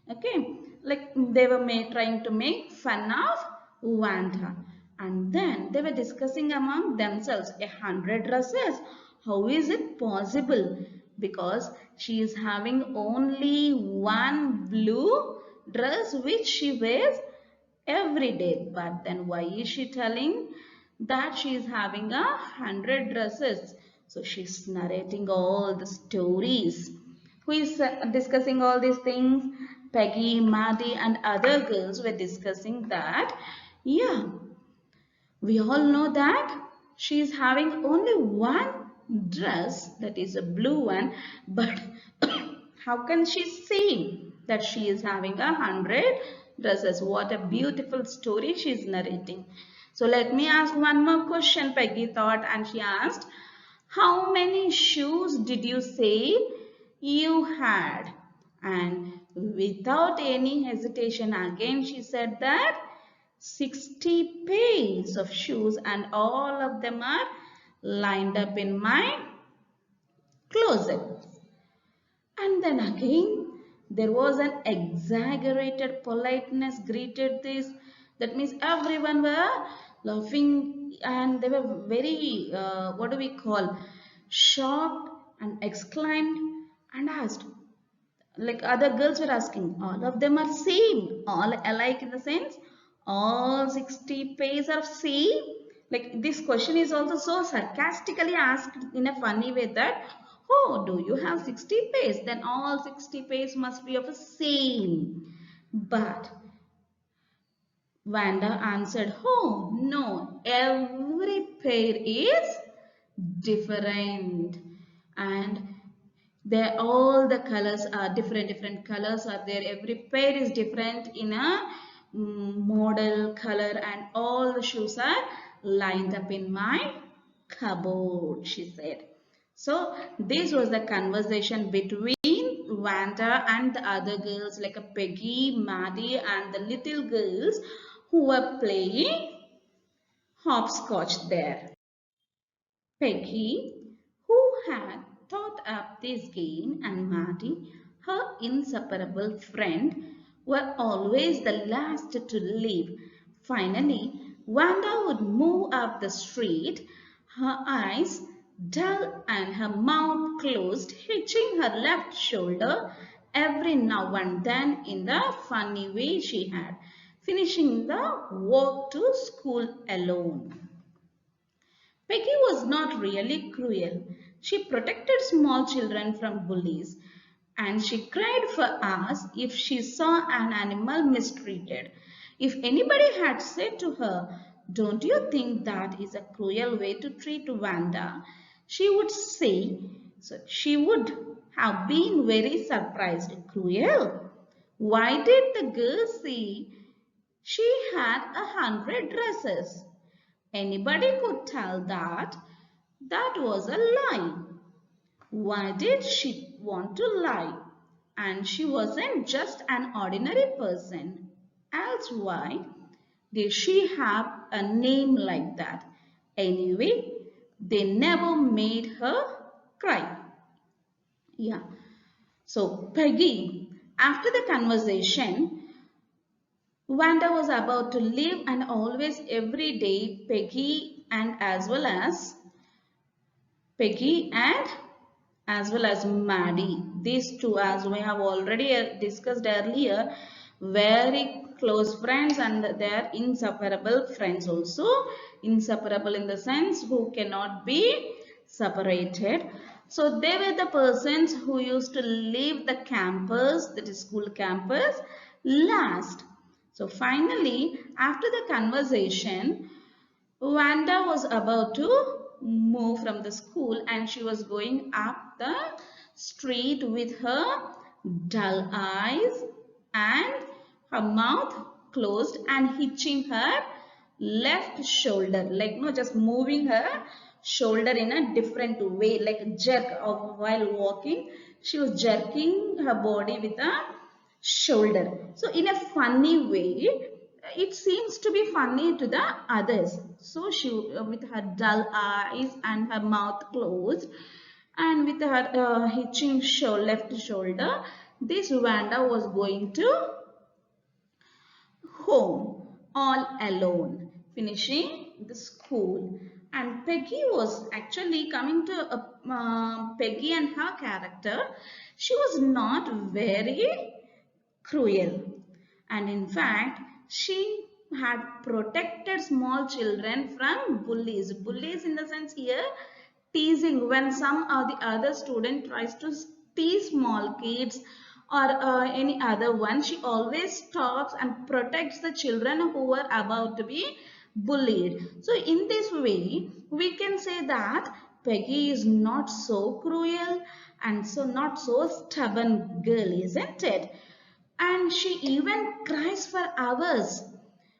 Okay, like they were trying to make fun of Wanda. And then they were discussing among themselves, 100 dresses. How is it possible? Because she is having only one blue dress which she wears every day. But then why is she telling that she is having 100 dresses? So she's narrating all the stories. Who is discussing all these things? Peggy, Maddie and other girls were discussing that, yeah, we all know that she is having only one dress, that is a blue one, but how can she say that she is having 100 dresses? What a beautiful story she is narrating. So let me ask one more question, Peggy thought, and she asked, how many shoes did you say you had? And without any hesitation again she said that 60 pairs of shoes, and all of them are lined up in my closet. And then again there was an exaggerated politeness greeted this. That means everyone were laughing and they were very what do we call, shocked and exclaimed and asked, like other girls were asking, all of them are same, all alike in the sense all 60 pairs are same. Like this question is also so sarcastically asked in a funny way that, oh, do you have 60 pairs? Then all 60 pairs must be of the same. But Vanda answered, oh no, every pair is different. And there all the colors are different colors are there. Every pair is different in a model, color, and all the shoes are lined up in my cupboard, she said. So this was the conversation between Vanda and the other girls like a Peggy, Maddie and the little girls who were playing hopscotch there. Peggy, who had thought up this game, and Maddie, her inseparable friend, were always the last to leave. Finally, Wanda would move up the street, her eyes dull and her mouth closed, hitching her left shoulder every now and then in the funny way she had, finishing the walk to school alone. Peggy was not really cruel. She protected small children from bullies, and she cried for hours if she saw an animal mistreated. If anybody had said to her, don't you think that is a cruel way to treat Wanda? She would say, so she would have been very surprised. Cruel? Why did the girl say she had 100 dresses? Anybody could tell that that was a lie. Why did she want to lie? And she wasn't just an ordinary person. That's why did she have a name like that? Anyway, they never made her cry. Yeah. So Peggy, after the conversation, Wanda was about to leave and always every day Peggy and as well as Maddie. These two, as we have already discussed earlier, very close friends and they are inseparable friends also. Inseparable in the sense who cannot be separated. So they were the persons who used to leave the campus, that is school campus, last. So finally, after the conversation, Wanda was about to move from the school and she was going up the street with her dull eyes and her mouth closed and hitching her left shoulder, like no, just moving her shoulder in a different way, like a jerk of while walking. She was jerking her body with a shoulder. So in a funny way, it seems to be funny to the others. So she, with her dull eyes and her mouth closed and with her hitching left shoulder, this Wanda was going to home all alone, finishing the school. And Peggy was actually coming to Peggy and her character. She was not very cruel, and in fact she had protected small children from bullies in the sense here teasing. When some or the other student tries to tease small kids or any other one, she always stops and protects the children who are about to be bullied. So in this way we can say that Peggy is not so cruel and so not so stubborn girl, isn't it? And she even cries for hours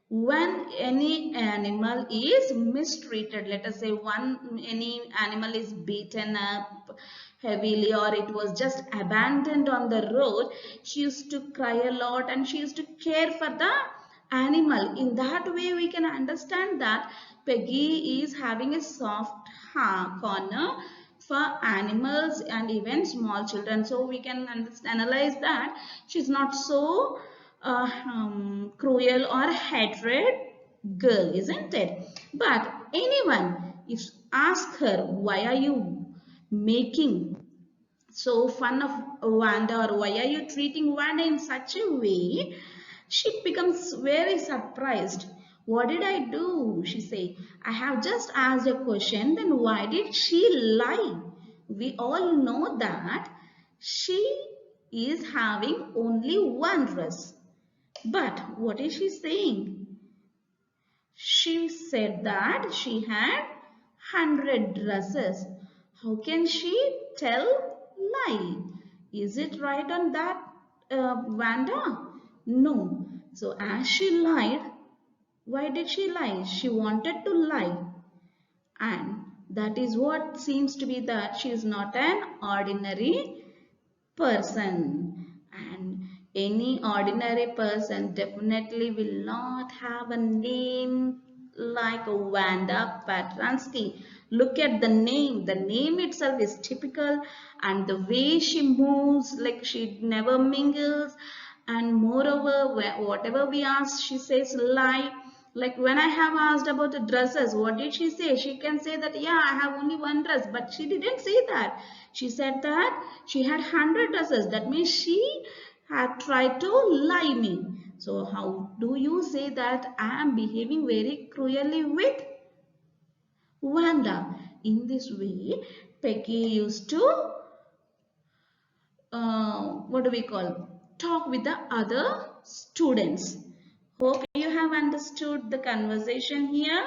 when any animal is mistreated. Let us say any animal is beaten up heavily or it was just abandoned on the road, she used to cry a lot and she used to care for the animal. In that way we can understand that Peggy is having a soft corner for animals and even small children. So we can analyze that she's not so cruel or hatred girl, isn't it? But anyone if ask her, why are you making so fun of Wanda, or why are you treating Wanda in such a way, she becomes very surprised. What did I do? She say, I have just asked a question, then why did she lie? We all know that she is having only one dress. But what is she saying? She said that she had 100 dresses. How can she tell lie? Is it right on that, Wanda? No. So as she lied, why did she lie? She wanted to lie. And that is what seems to be that she is not an ordinary person, and any ordinary person definitely will not have a name like Wanda Patransky. Look at the name itself is typical, and the way she moves, like she never mingles, and moreover whatever we ask she says lie. Like when I have asked about the dresses, what did she say? She can say that, yeah, I have only one dress, but she didn't say that. She said that she had 100 dresses. That means she had tried to lie me. So how do you say that I am behaving very cruelly with Wanda? In this way, Peggy used to what do we call, talk with the other students. Hope you have understood the conversation here.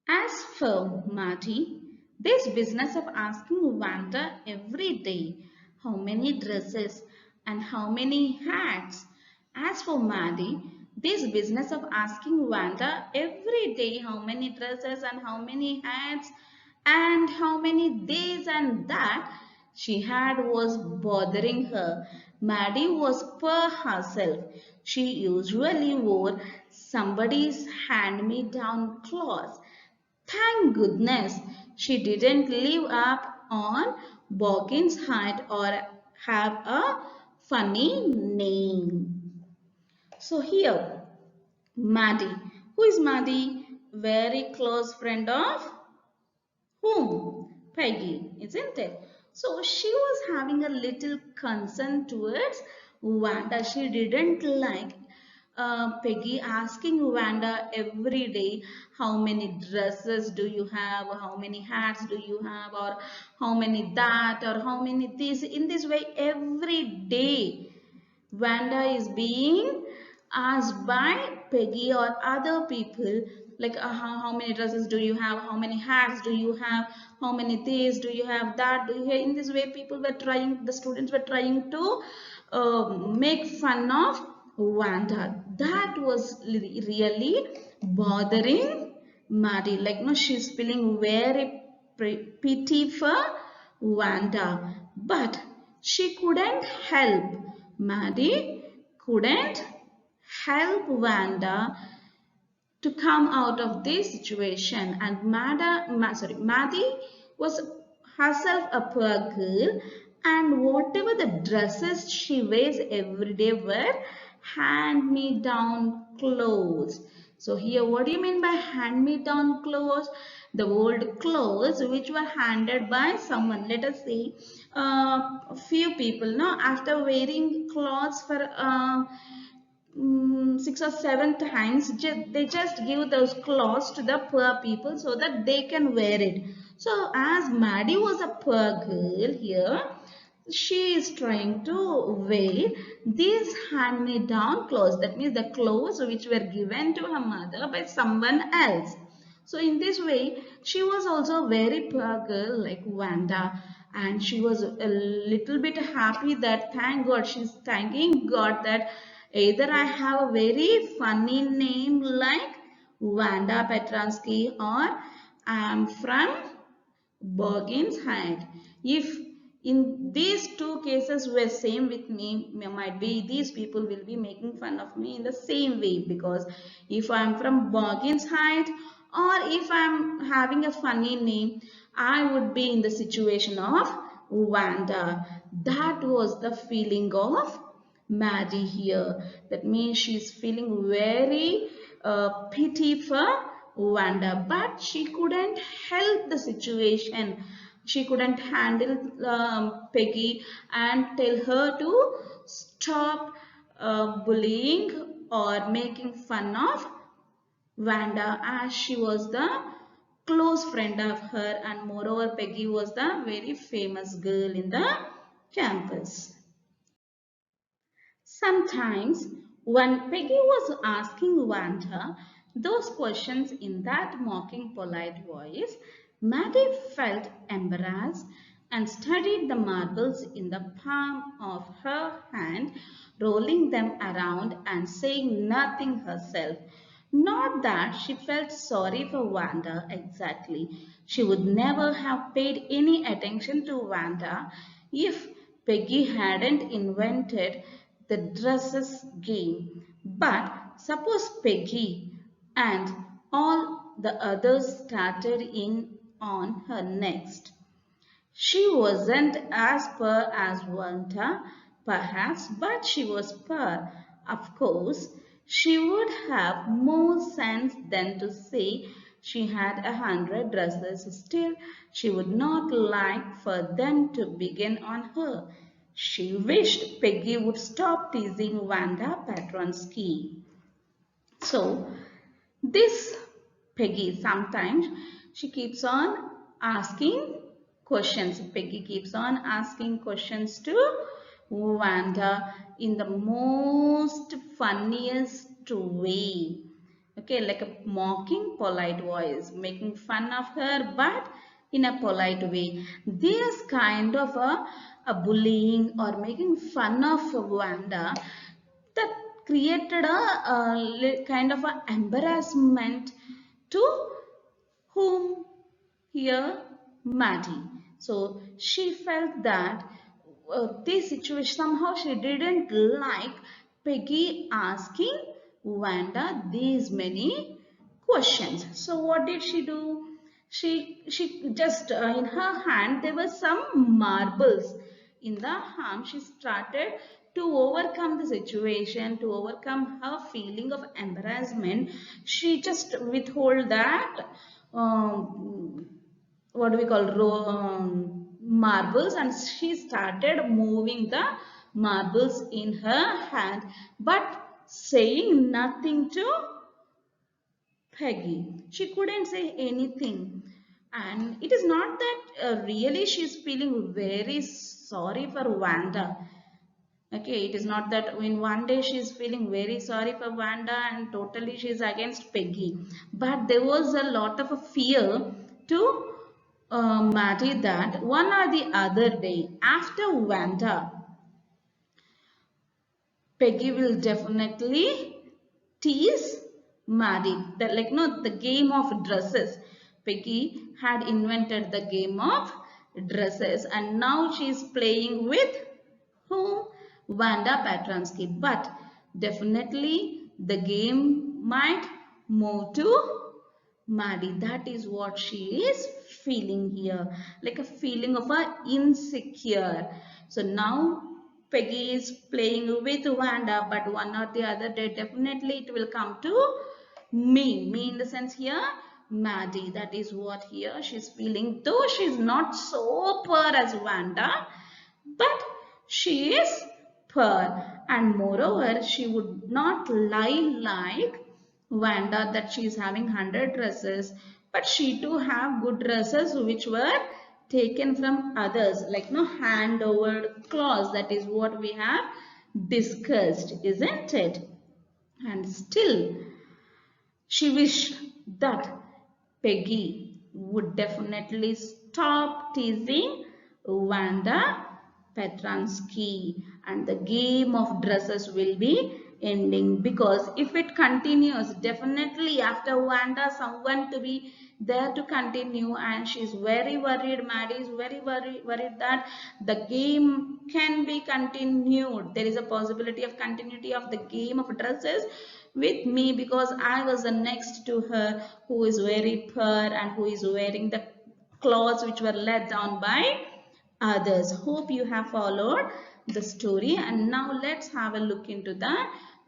As for Marty, this business of asking Wanda every day how many dresses and how many hats. As for Maddie, this business of asking Wanda every day how many dresses and how many hats and how many days and that she had was bothering her. Maddie was per herself. She usually wore somebody's hand-me-down clothes. Thank goodness she didn't live up on Borgin's height or have a funny name. So here, Maddie. Who is Maddie? Very close friend of whom? Peggy, isn't it? So she was having a little concern towards Wanda. She didn't like Peggy asking Wanda every day, how many dresses do you have, or how many hats do you have, or how many that, or how many this. In this way, every day Wanda is being asked by Peggy or other people like how many dresses do you have, how many hats do you have, how many this do you have, that do you have. In this way people were trying, the students were trying to make fun of Wanda. That was really bothering Maddie. Like no, she's feeling very pity for Wanda, but she couldn't help. Maddie couldn't help Wanda to come out of this situation, and Maddie was herself a poor girl, and whatever the dresses she wears every day were hand-me-down clothes. So here what do you mean by hand-me-down clothes? The old clothes which were handed by someone. Let us say a few people now after wearing clothes for 6 or 7 times, they just give those clothes to the poor people so that they can wear it. So as Maddie was a poor girl here, she is trying to wear these hand-me-down clothes. That means the clothes which were given to her mother by someone else. So in this way, she was also a very poor girl like Wanda, and she was a little bit happy that thank God, she's thanking God that either I have a very funny name like Wanda Petransky or I am from Borgin's height. If in these two cases were same with me, might be these people will be making fun of me in the same way, because if I am from Borgin's height or if I am having a funny name, I would be in the situation of Wanda. That was the feeling of Maddie here. That means she's feeling very pity for Wanda, but she couldn't help the situation. She couldn't handle Peggy and tell her to stop bullying or making fun of Wanda, as she was the close friend of her, and moreover Peggy was the very famous girl in the campus. Sometimes, when Peggy was asking Wanda those questions in that mocking, polite voice, Maddie felt embarrassed and studied the marbles in the palm of her hand, rolling them around and saying nothing herself. Not that she felt sorry for Wanda exactly. She would never have paid any attention to Wanda if Peggy hadn't invented the dresses game. But suppose Peggy and all the others started in on her next. She wasn't as poor as Wanda, perhaps, but she was poor. Of course, she would have more sense than to say she had 100 dresses. Still, she would not like for them to begin on her. She wished Peggy would stop teasing Wanda Petronsky. So, this Peggy sometimes she keeps on asking questions. Peggy keeps on asking questions to Wanda in the most funniest way. Okay, like a mocking, polite voice, making fun of her, but in a polite way. This kind of a bullying or making fun of Wanda that created a kind of a embarrassment to whom? Here, Maddie. So she felt that this situation, somehow she didn't like Peggy asking Wanda these many questions. So what did she do? She just in her hand there were some marbles in the arm. She started to overcome the situation, to overcome her feeling of embarrassment. She just withhold that what do we call marbles, and she started moving the marbles in her hand but saying nothing to Peggy. She couldn't say anything. And it is not that really she's feeling very sorry for Wanda. Okay, it is not that in one day she's feeling very sorry for Wanda and totally she's against Peggy. But there was a lot of a fear to Maddie that one or the other day after Wanda, Peggy will definitely tease Maddie. That like no, the game of dresses. Peggy had invented the game of dresses and now she's playing with whom? Wanda Petransky. But definitely the game might move to Maddie. That is what she is feeling here. Like a feeling of a insecure. So now Peggy is playing with Wanda, but one or the other day definitely it will come to me. Me in the sense here, Maddie. That is what here she's feeling. Though she's not so poor as Wanda, but she is poor. And moreover, she would not lie like Wanda that she is having 100 dresses, but she too have good dresses which were taken from others, like no hand over clause. That is what we have discussed, isn't it? And still she wished that Peggy would definitely stop teasing Wanda Petransky and the game of dresses will be ending, because if it continues, definitely after Wanda someone to be there to continue, and she's very worried, Maddie is very worried that the game can be continued. There is a possibility of continuity of the game of dresses with me because I was the next to her who is very poor and who is wearing the clothes which were let down by others. Hope you have followed the story, and now let's have a look into the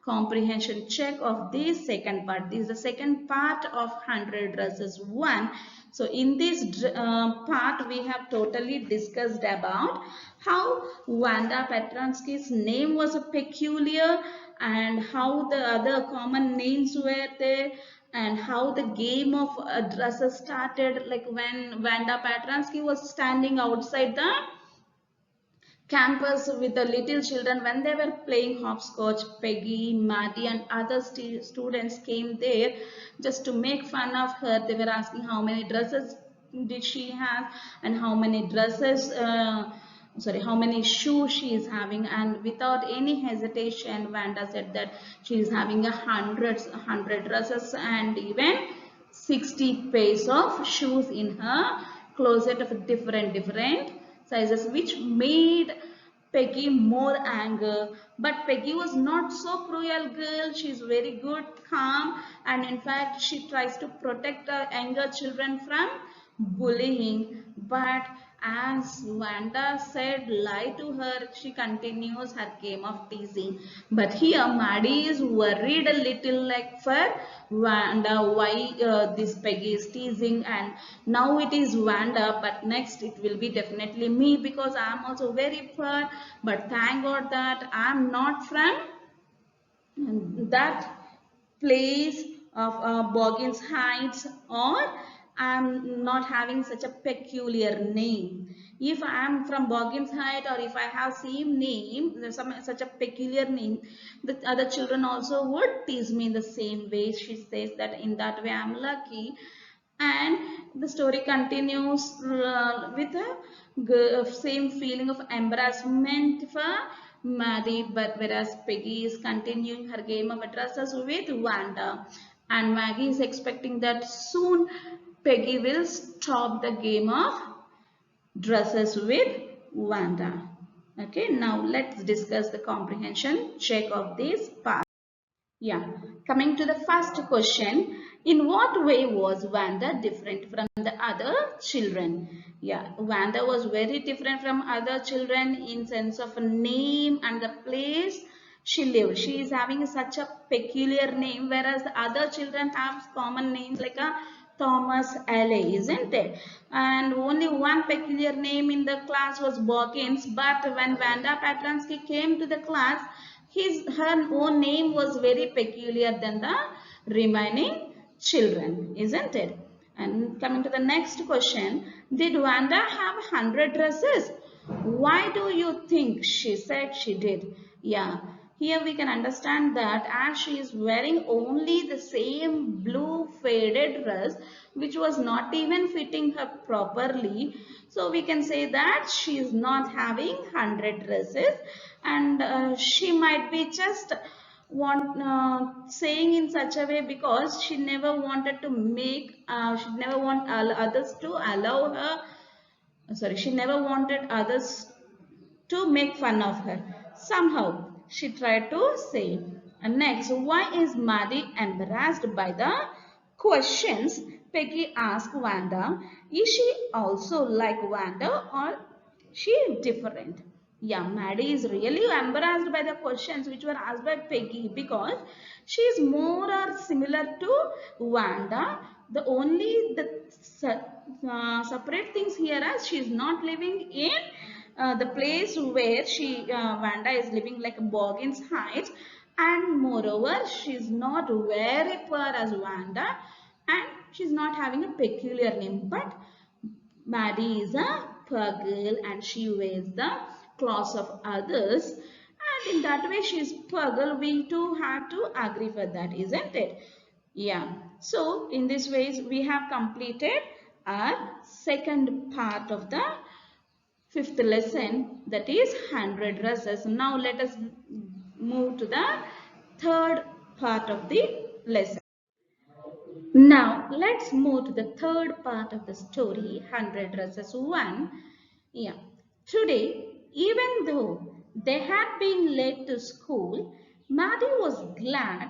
comprehension check of this second part. This is the second part of 100 dresses 1. So in this part we have totally discussed about how Wanda Petransky's name was a peculiar and how the other common names were there, and how the game of dresses started, like when Vanda Petransky was standing outside the campus with the little children when they were playing hopscotch. Peggy, Maddie and other students came there just to make fun of her. They were asking how many dresses did she have and how many dresses how many shoes she is having, and without any hesitation Wanda said that she is having 100 dresses and even 60 pairs of shoes in her closet of different sizes, which made Peggy more anger. But Peggy was not so cruel girl. She is very good, calm, and in fact she tries to protect the younger children from bullying. But as Wanda said lie to her, she continues her game of teasing. But here Maddie is worried a little, like for Wanda, why this Peggy is teasing, and now it is Wanda, but next it will be definitely me because I am also very poor. But thank God that I am not from that place of Boggins Heights, or I'm not having such a peculiar name. If I am from Boggins Heights, or if I have same name, such a peculiar name, the other children also would tease me in the same way. She says that in that way I'm lucky. And the story continues with a same feeling of embarrassment for Maddie, but whereas Peggy is continuing her game of addresses with Wanda, and Maggie is expecting that soon Peggy will stop the game of dresses with Wanda. Okay, now let's discuss the comprehension check of this part. Yeah, coming to the first question, in what way was Vanda different from the other children? Yeah, Vanda was very different from other children in sense of a name and the place she lived. She is having such a peculiar name, whereas the other children have common names like a Thomas Alley, isn't it? And only one peculiar name in the class was Borkins, but when Vanda Patransky came to the class, her own name was very peculiar than the remaining children, isn't it? And coming to the next question, did Wanda have 100 dresses? Why do you think she said she did? Yeah, here we can understand that as she is wearing only the same blue faded dress which was not even fitting her properly, so we can say that she is not having 100 dresses, and she might be just saying in such a way because she never wanted to make she never want others to allow her, sorry, she never wanted others to make fun of her. Somehow she tried to say. And next, why is Maddie embarrassed by the questions Peggy asked Wanda? Is she also like Wanda or she different? Yeah, Maddie is really embarrassed by the questions which were asked by Peggy because she is more or similar to Wanda. The only separate things here as she is not living in the place where Vanda is living like Boggins Heights, and moreover she is not very poor as Vanda, and she is not having a peculiar name, but Maddie is a poor girl and she wears the clothes of others, and in that way she is poor girl. We too have to agree for that, isn't it? Yeah. So in this ways we have completed our second part of the fifth lesson, that is 100 dresses. Now let us move to the third part of the lesson. Now let's move to the third part of the story, 100 dresses 1. Yeah. Today, even though they had been late to school, Maddie was glad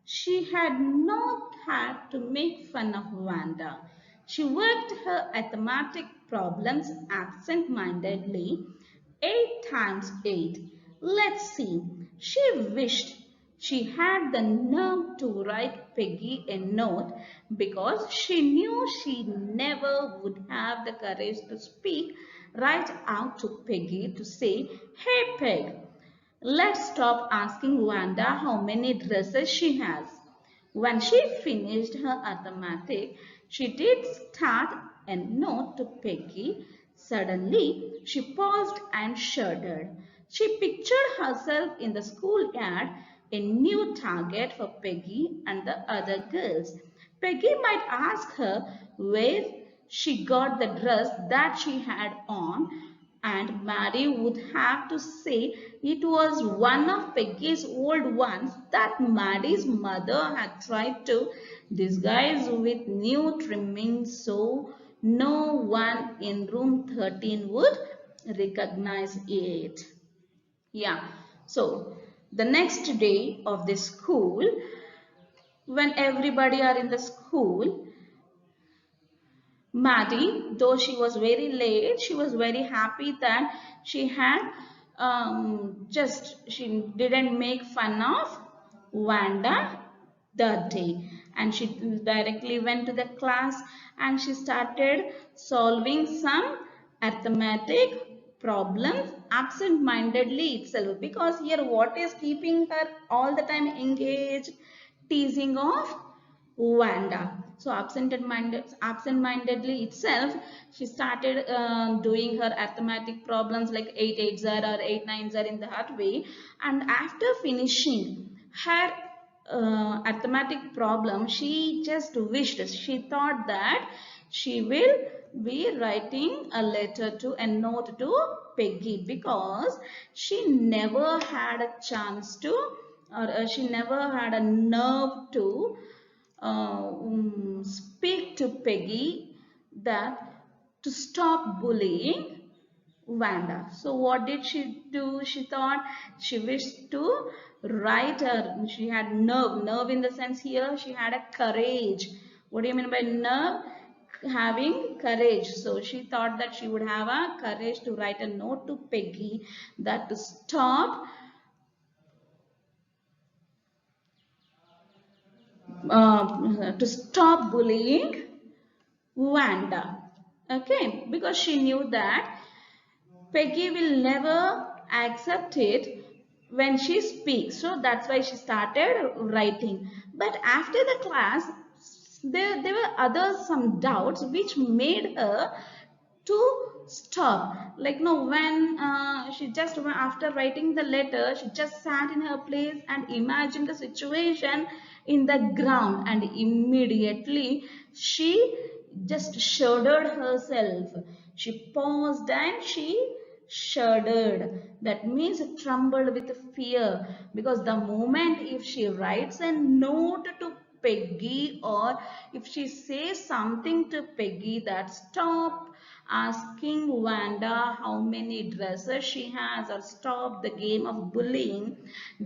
she had not had to make fun of Wanda. She worked her arithmetic problems absent-mindedly, 8 times 8. Let's see. She wished she had the nerve to write Peggy a note because she knew she never would have the courage to speak right out to Peggy to say, "Hey Peg, let's stop asking Wanda how many dresses she has." When she finished her arithmetic, she did start a note to Peggy. Suddenly, she paused and shuddered. She pictured herself in the schoolyard, a new target for Peggy and the other girls. Peggy might ask her where she got the dress that she had on, and Mary would have to say it was one of Peggy's old ones that Mary's mother had tried to disguise with new trimmings so no one in room 13 would recognize it. Yeah, so the next day of the school, when everybody are in the school, Maddie, though she was very late, she was very happy that she had she didn't make fun of Wanda that day. And she directly went to the class and she started solving some arithmetic problems absent-mindedly itself. Because here what is keeping her all the time engaged? Teasing of Wanda. So absent-mindedly itself, she started doing her arithmetic problems like 8 8s or 8 9s in that way. And after finishing her arithmetic problem, she just wished, she thought that she will be writing a letter to a note to Peggy because she never had a chance to, or she never had a nerve to speak to Peggy that to stop bullying Vanda. So what did she do? She thought she wished to write her. She had nerve. Nerve in the sense here she had a courage. What do you mean by nerve? Having courage. So she thought that she would have a courage to write a note to Peggy that to stop bullying Wanda. Okay, because she knew that Peggy will never accept it when she speaks. So that's why she started writing. But after the class, there were other some doubts which made her to stop. Like no, when she just after writing the letter, she just sat in her place and imagined the situation in the ground, and immediately she just shuddered herself. She paused and she shuddered. That means trembled with fear, because the moment if she writes a note to Peggy, or if she says something to Peggy that stop asking Wanda how many dresses she has or stop the game of bullying,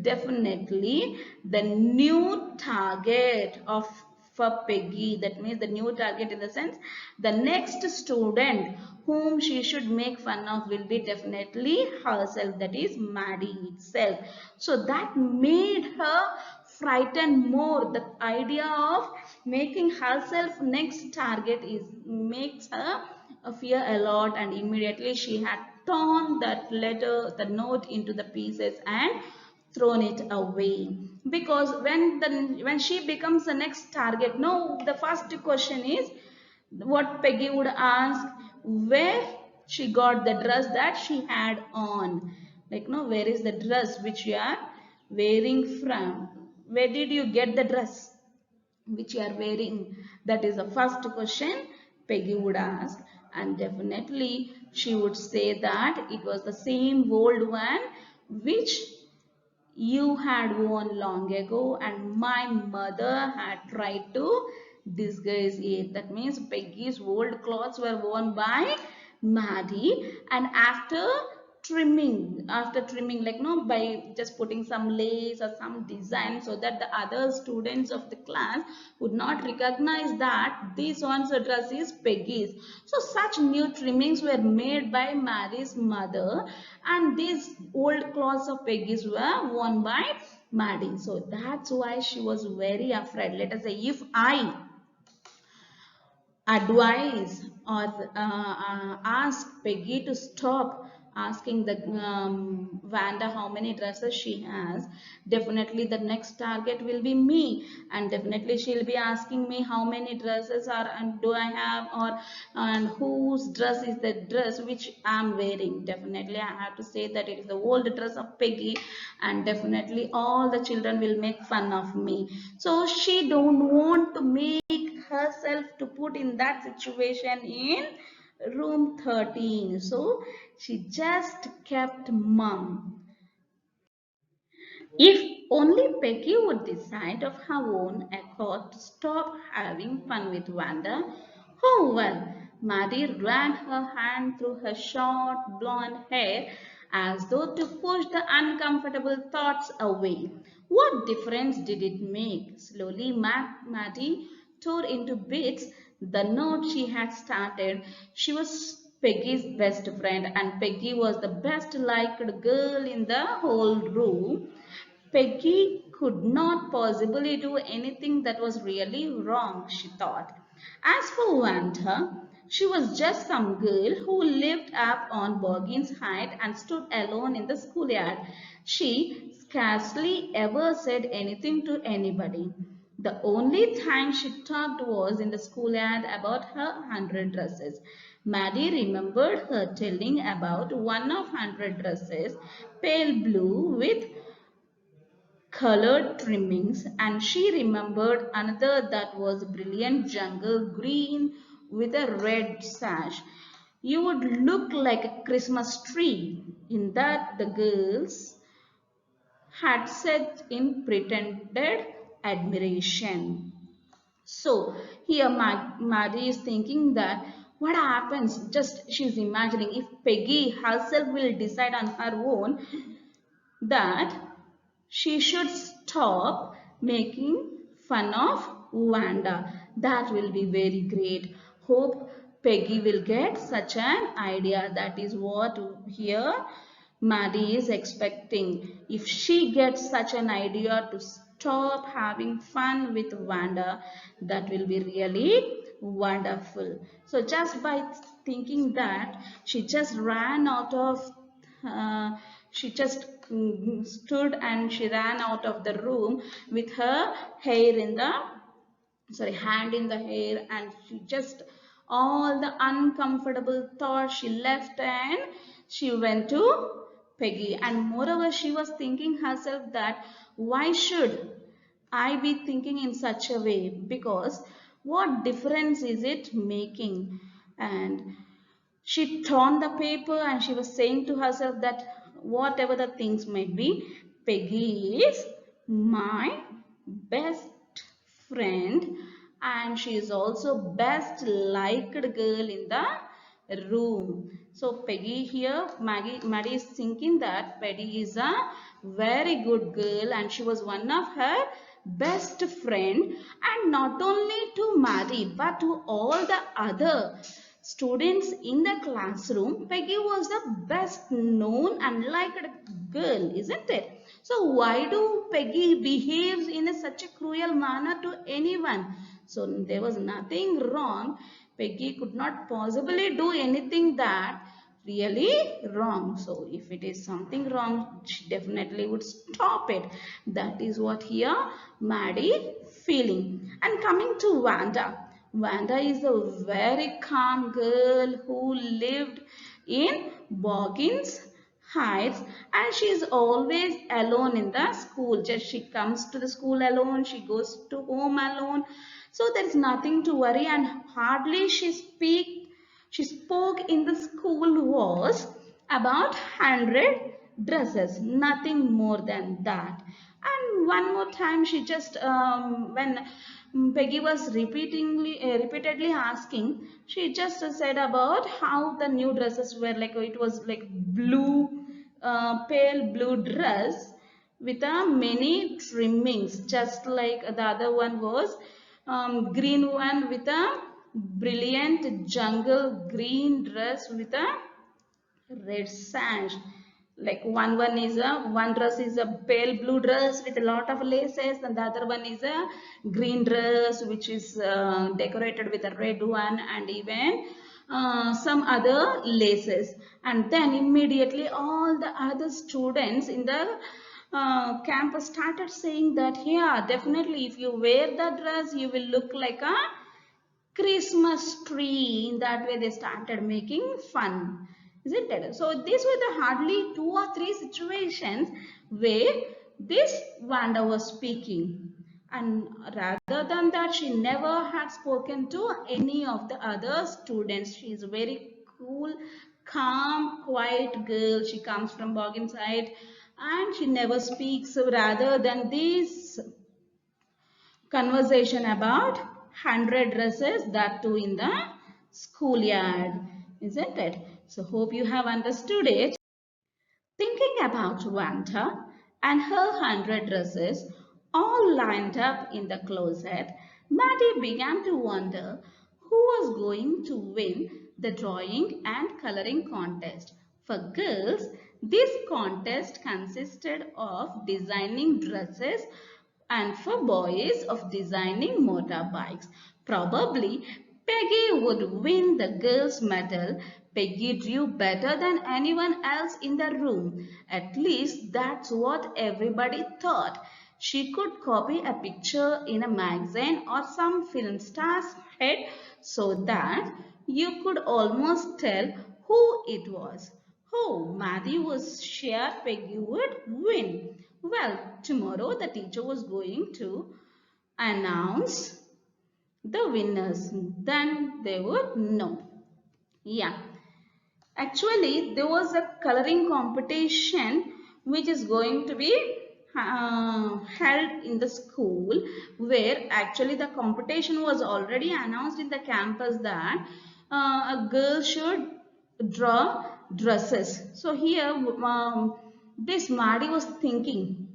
definitely the new target of for Peggy, that means the new target in the sense the next student whom she should make fun of will be definitely herself, that is Maddie itself. So that made her frightened more. The idea of making herself next target is makes her fear a lot, and immediately she had torn that letter, the note into the pieces and thrown it away. Because when she becomes the next target, no, the first question is what Peggy would ask, where she got the dress that she had on. Like, no, where is the dress which you are wearing from? Where did you get the dress which you are wearing? That is the first question Peggy would ask. And definitely she would say that it was the same old one which you had worn long ago, and my mother had tried to disguise it. That means Peggy's old clothes were worn by Maddie, and after trimming, like no, by just putting some lace or some design so that the other students of the class would not recognize that this one's dress is Peggy's. So such new trimmings were made by Mary's mother, and these old clothes of Peggy's were worn by Maddie. So that's why she was very afraid. Let us say if I advise or ask Peggy to stop asking the Vanda how many dresses she has, definitely the next target will be me, and definitely she'll be asking me how many dresses are and do I have, or and whose dress is the dress which I'm wearing. Definitely I have to say that it is the old dress of Peggy, and definitely all the children will make fun of me. So she don't want to make herself to put in that situation in room 13. So she just kept mum. If only Peggy would decide of her own accord to stop having fun with Wanda. Oh well, Maddie ran her hand through her short blonde hair as though to push the uncomfortable thoughts away. What difference did it make? Slowly, Maddie tore into bits the note she had started. She was Peggy's best friend, and Peggy was the best liked girl in the whole room. Peggy could not possibly do anything that was really wrong, she thought. As for Wanda, she was just some girl who lived up on Borgin's height and stood alone in the schoolyard. She scarcely ever said anything to anybody. The only time she talked was in the schoolyard about her 100 dresses. Maddie remembered her telling about one of 100 dresses, pale blue with colored trimmings, and she remembered another that was brilliant jungle green with a red sash. You would look like a Christmas tree. In that, the girls had said in pretended admiration. So here Maddie is thinking that what happens? Just she's imagining if Peggy herself will decide on her own that she should stop making fun of Wanda. That will be very great. Hope Peggy will get such an idea. That is what here Maddie is expecting. If she gets such an idea to stop having fun with Wanda, that will be really wonderful. So just by thinking that, she just ran out of uh, she just stood and she ran out of the room with her hair in the hand in the hair, and she just all the uncomfortable thoughts she left and she went to Peggy. And moreover, she was thinking herself that why should I be thinking in such a way, because what difference is it making? And she torn the paper and she was saying to herself that whatever the things might be, Peggy is my best friend and she is also best liked girl in the room. So Peggy here, Maddie is thinking that Peggy is a very good girl and she was one of her best friend, and not only to Maddie but to all the other students in the classroom. Peggy was the best known and liked girl, isn't it? So why do Peggy behaves in such a cruel manner to anyone? So there was nothing wrong. Peggy could not possibly do anything that really wrong. So if it is something wrong, she definitely would stop it. That is what here Maddie feeling. And coming to Wanda. Wanda is a very calm girl who lived in Boggins Heights, and she is always alone in the school. Just she comes to the school alone, she goes to home alone. So there is nothing to worry, and hardly she spoke in the school was about 100 dresses, nothing more than that. And one more time she just when Peggy was repeatedly asking, she just said about how the new dresses were like, it was like blue, pale blue dress with many trimmings, just like the other one was green one with a brilliant jungle green dress with a red sash. Like one dress is a pale blue dress with a lot of laces, and the other one is a green dress which is decorated with a red one and even some other laces. And then immediately all the other students in the campus started saying that, yeah, definitely if you wear the dress you will look like a Christmas tree. In that way they started making fun, isn't it? So these were the hardly 2 or 3 situations where this Wanda was speaking, and rather than that she never had spoken to any of the other students. She is a very cool, calm, quiet girl. She comes from Bogginside and she never speaks rather than this conversation about 100 dresses, that too in the schoolyard, isn't it? So hope you have understood it. Thinking about Wanta and her 100 dresses all lined up in the closet, Maddie began to wonder who was going to win the drawing and coloring contest. For girls, this contest consisted of designing dresses, and for boys of designing motorbikes. Probably Peggy would win the girls' medal. Peggy drew better than anyone else in the room. At least that's what everybody thought. She could copy a picture in a magazine or some film star's head so that you could almost tell who it was. Oh, Maddie was sure Peggy would win. Well, tomorrow the teacher was going to announce the winners. Then they would know. Yeah. Actually, there was a coloring competition which is going to be held in the school, where actually the competition was already announced in the campus that a girl should draw dresses. So here this Maddie was thinking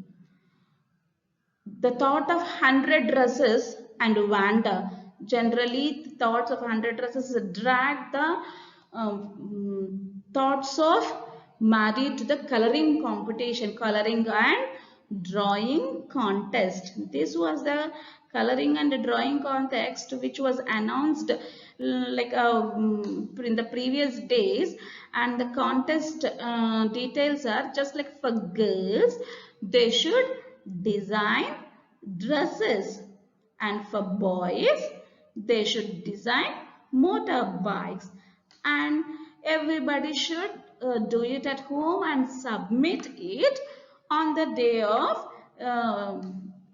the thought of 100 dresses and Vanda. Generally, the thoughts of 100 dresses drag the thoughts of Maddie to the coloring competition, coloring and drawing contest. This was the coloring and drawing contest which was announced like in the previous days, and the contest details are just like for girls they should design dresses, and for boys they should design motorbikes, and everybody should do it at home and submit it on the day of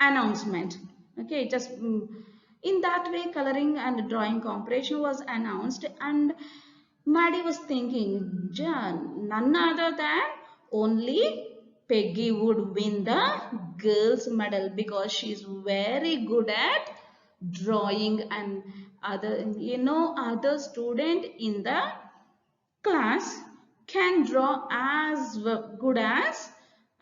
announcement. Okay, just in that way coloring and drawing competition was announced, and Maddie was thinking, John, none other than only Peggy would win the girls medal because she's very good at drawing, and other student in the class can draw as good as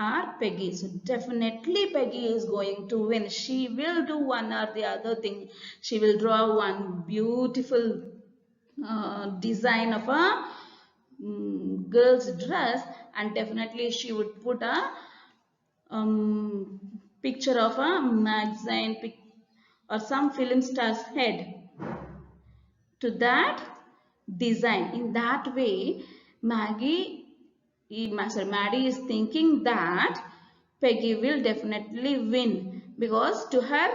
our Peggy. So definitely Peggy is going to win. She will do one or the other thing. She will draw one beautiful design of a girl's dress, and definitely she would put a picture of a magazine or some film star's head to that design. In that way, Maddie is thinking that Peggy will definitely win because to her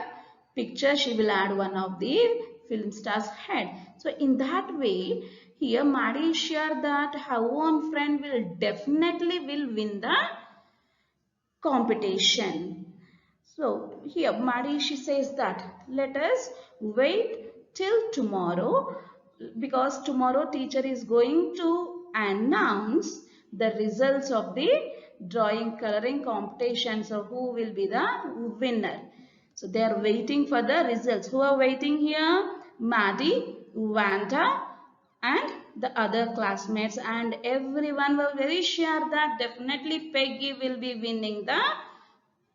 picture she will add one of the film star's head. So in that way, here Maddie is sure that her own friend will definitely will win the competition. So here Maddie, she says that let us wait till tomorrow because tomorrow teacher is going to announce the results of the drawing coloring competition. So who will be the winner? So they are waiting for the results. Who are waiting here? Maddie, Vanta and the other classmates, and everyone were very sure that definitely Peggy will be winning the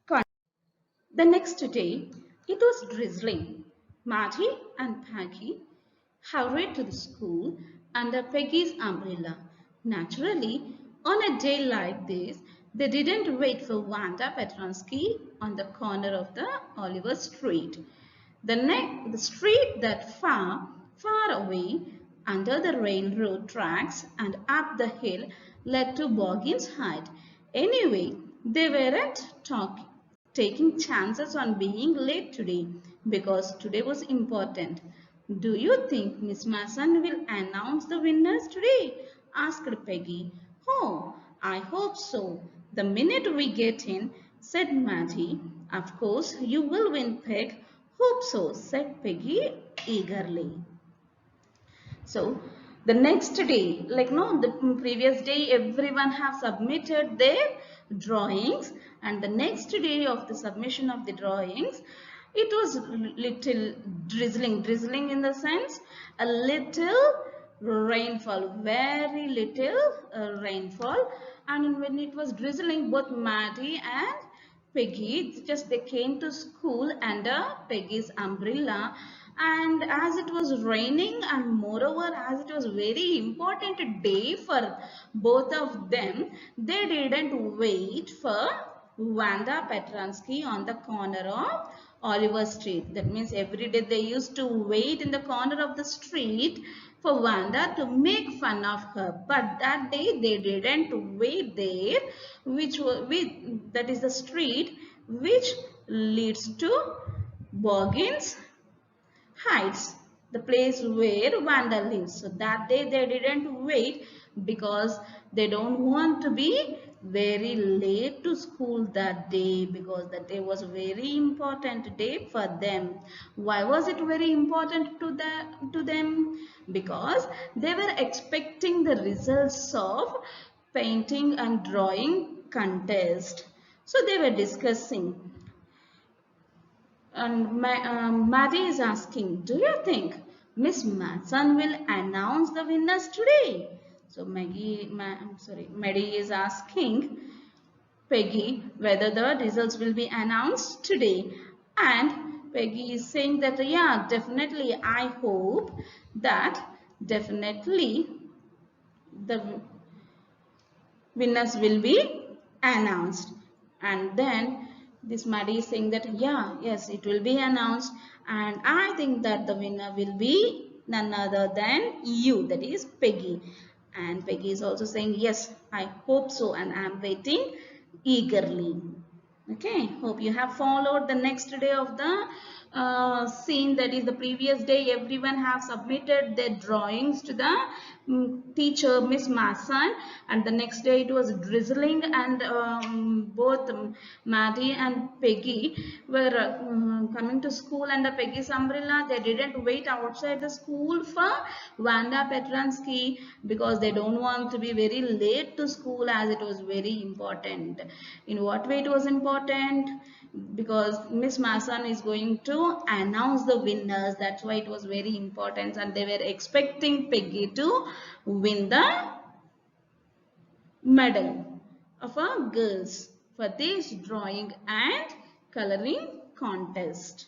contest. The next day, it was drizzling. Maddie and Peggy hurried to the school under Peggy's umbrella. Naturally, on a day like this, they didn't wait for Wanda Petronsky on the corner of the Oliver Street. The street that far away under the railroad tracks and up the hill led to Boggin's Height. Anyway, they weren't taking chances on being late today because today was important. Do you think Miss Mason will announce the winners today? Asked Peggy. Oh, I hope so. The minute we get in, said Mattie. Of course, you will win, Peg. Hope so, said Peggy eagerly. So the next day, like no, the previous day, everyone have submitted their drawings, and the next day of the submission of the drawings, it was little drizzling in the sense a little rainfall, very little rainfall, and when it was drizzling, both Maddie and Peggy, just they came to school under Peggy's umbrella, and as it was raining and moreover as it was very important day for both of them, they didn't wait for Wanda Petransky on the corner of Oliver Street. That means every day they used to wait in the corner of the street for Wanda to make fun of her. But that day they didn't wait there, that is the street which leads to Boggins Heights, the place where Wanda lives. So that day they didn't wait because they don't want to be very late to school that day, because that day was a very important day for them. Why was it very important to them? Because they were expecting the results of painting and drawing contest. So they were discussing. And Maddie is asking, do you think Miss Matson will announce the winners today. So Maddie is asking Peggy whether the results will be announced today. And Peggy is saying that, yeah, definitely, I hope that definitely the winners will be announced. And then this Maddie is saying that, yeah, yes, it will be announced. And I think that the winner will be none other than you, that is Peggy. And Peggy is also saying, yes, I hope so, and I am waiting eagerly. Okay, hope you have followed the next day of the scene, that is the previous day. Everyone have submitted their drawings to the teacher, Miss Masson, and the next day it was drizzling, and both Maddie and Peggy were coming to school under Peggy's umbrella. They didn't wait outside the school for Vanda Petransky because they don't want to be very late to school, as it was very important. In what way it was important? Because Miss Mason is going to announce the winners. That's why it was very important, and they were expecting Peggy to win the medal of our girls for this drawing and coloring contest.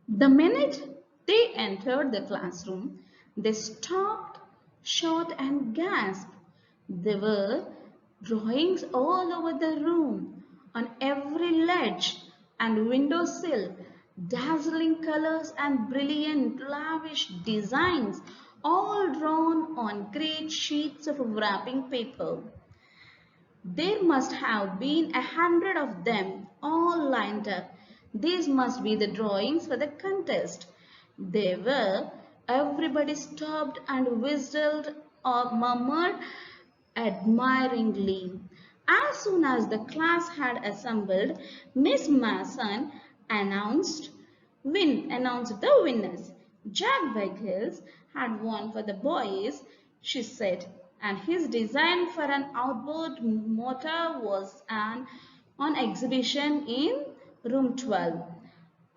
The minute they entered the classroom, they stopped short and gasped. There were drawings all over the room, on every ledge and window sill, dazzling colors and brilliant, lavish designs, all drawn on great sheets of wrapping paper. There must have been 100 of them, all lined up. These must be the drawings for the contest. They were. Everybody stopped and whistled or murmured admiringly. As soon as the class had assembled, Miss Mason announced announced the winners. Jack Beckles had won for the boys, she said, and his design for an outboard motor was on exhibition in room 12,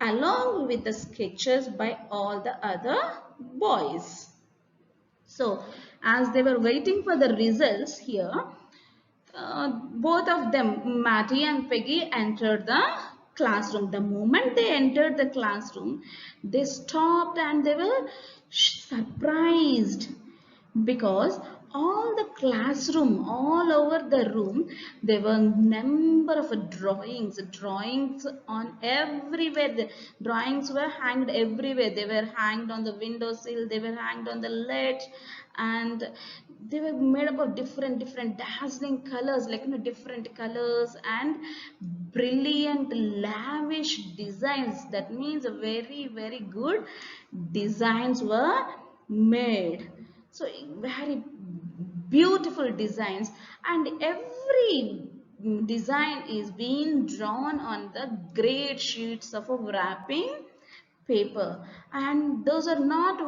along with the sketches by all the other boys. So, as they were waiting for the results here, both of them, Matty and Peggy, entered the classroom. The moment they entered the classroom, they stopped and they were surprised, because all the classroom, all over the room, there were number of drawings on everywhere. The drawings were hanged everywhere. They were hanged on the windowsill, they were hanged on the ledge, and they were made up of different dazzling colors, like different colors and brilliant lavish designs. That means very good designs were made. So very beautiful designs, and every design is being drawn on the great sheets of wrapping paper, and those are not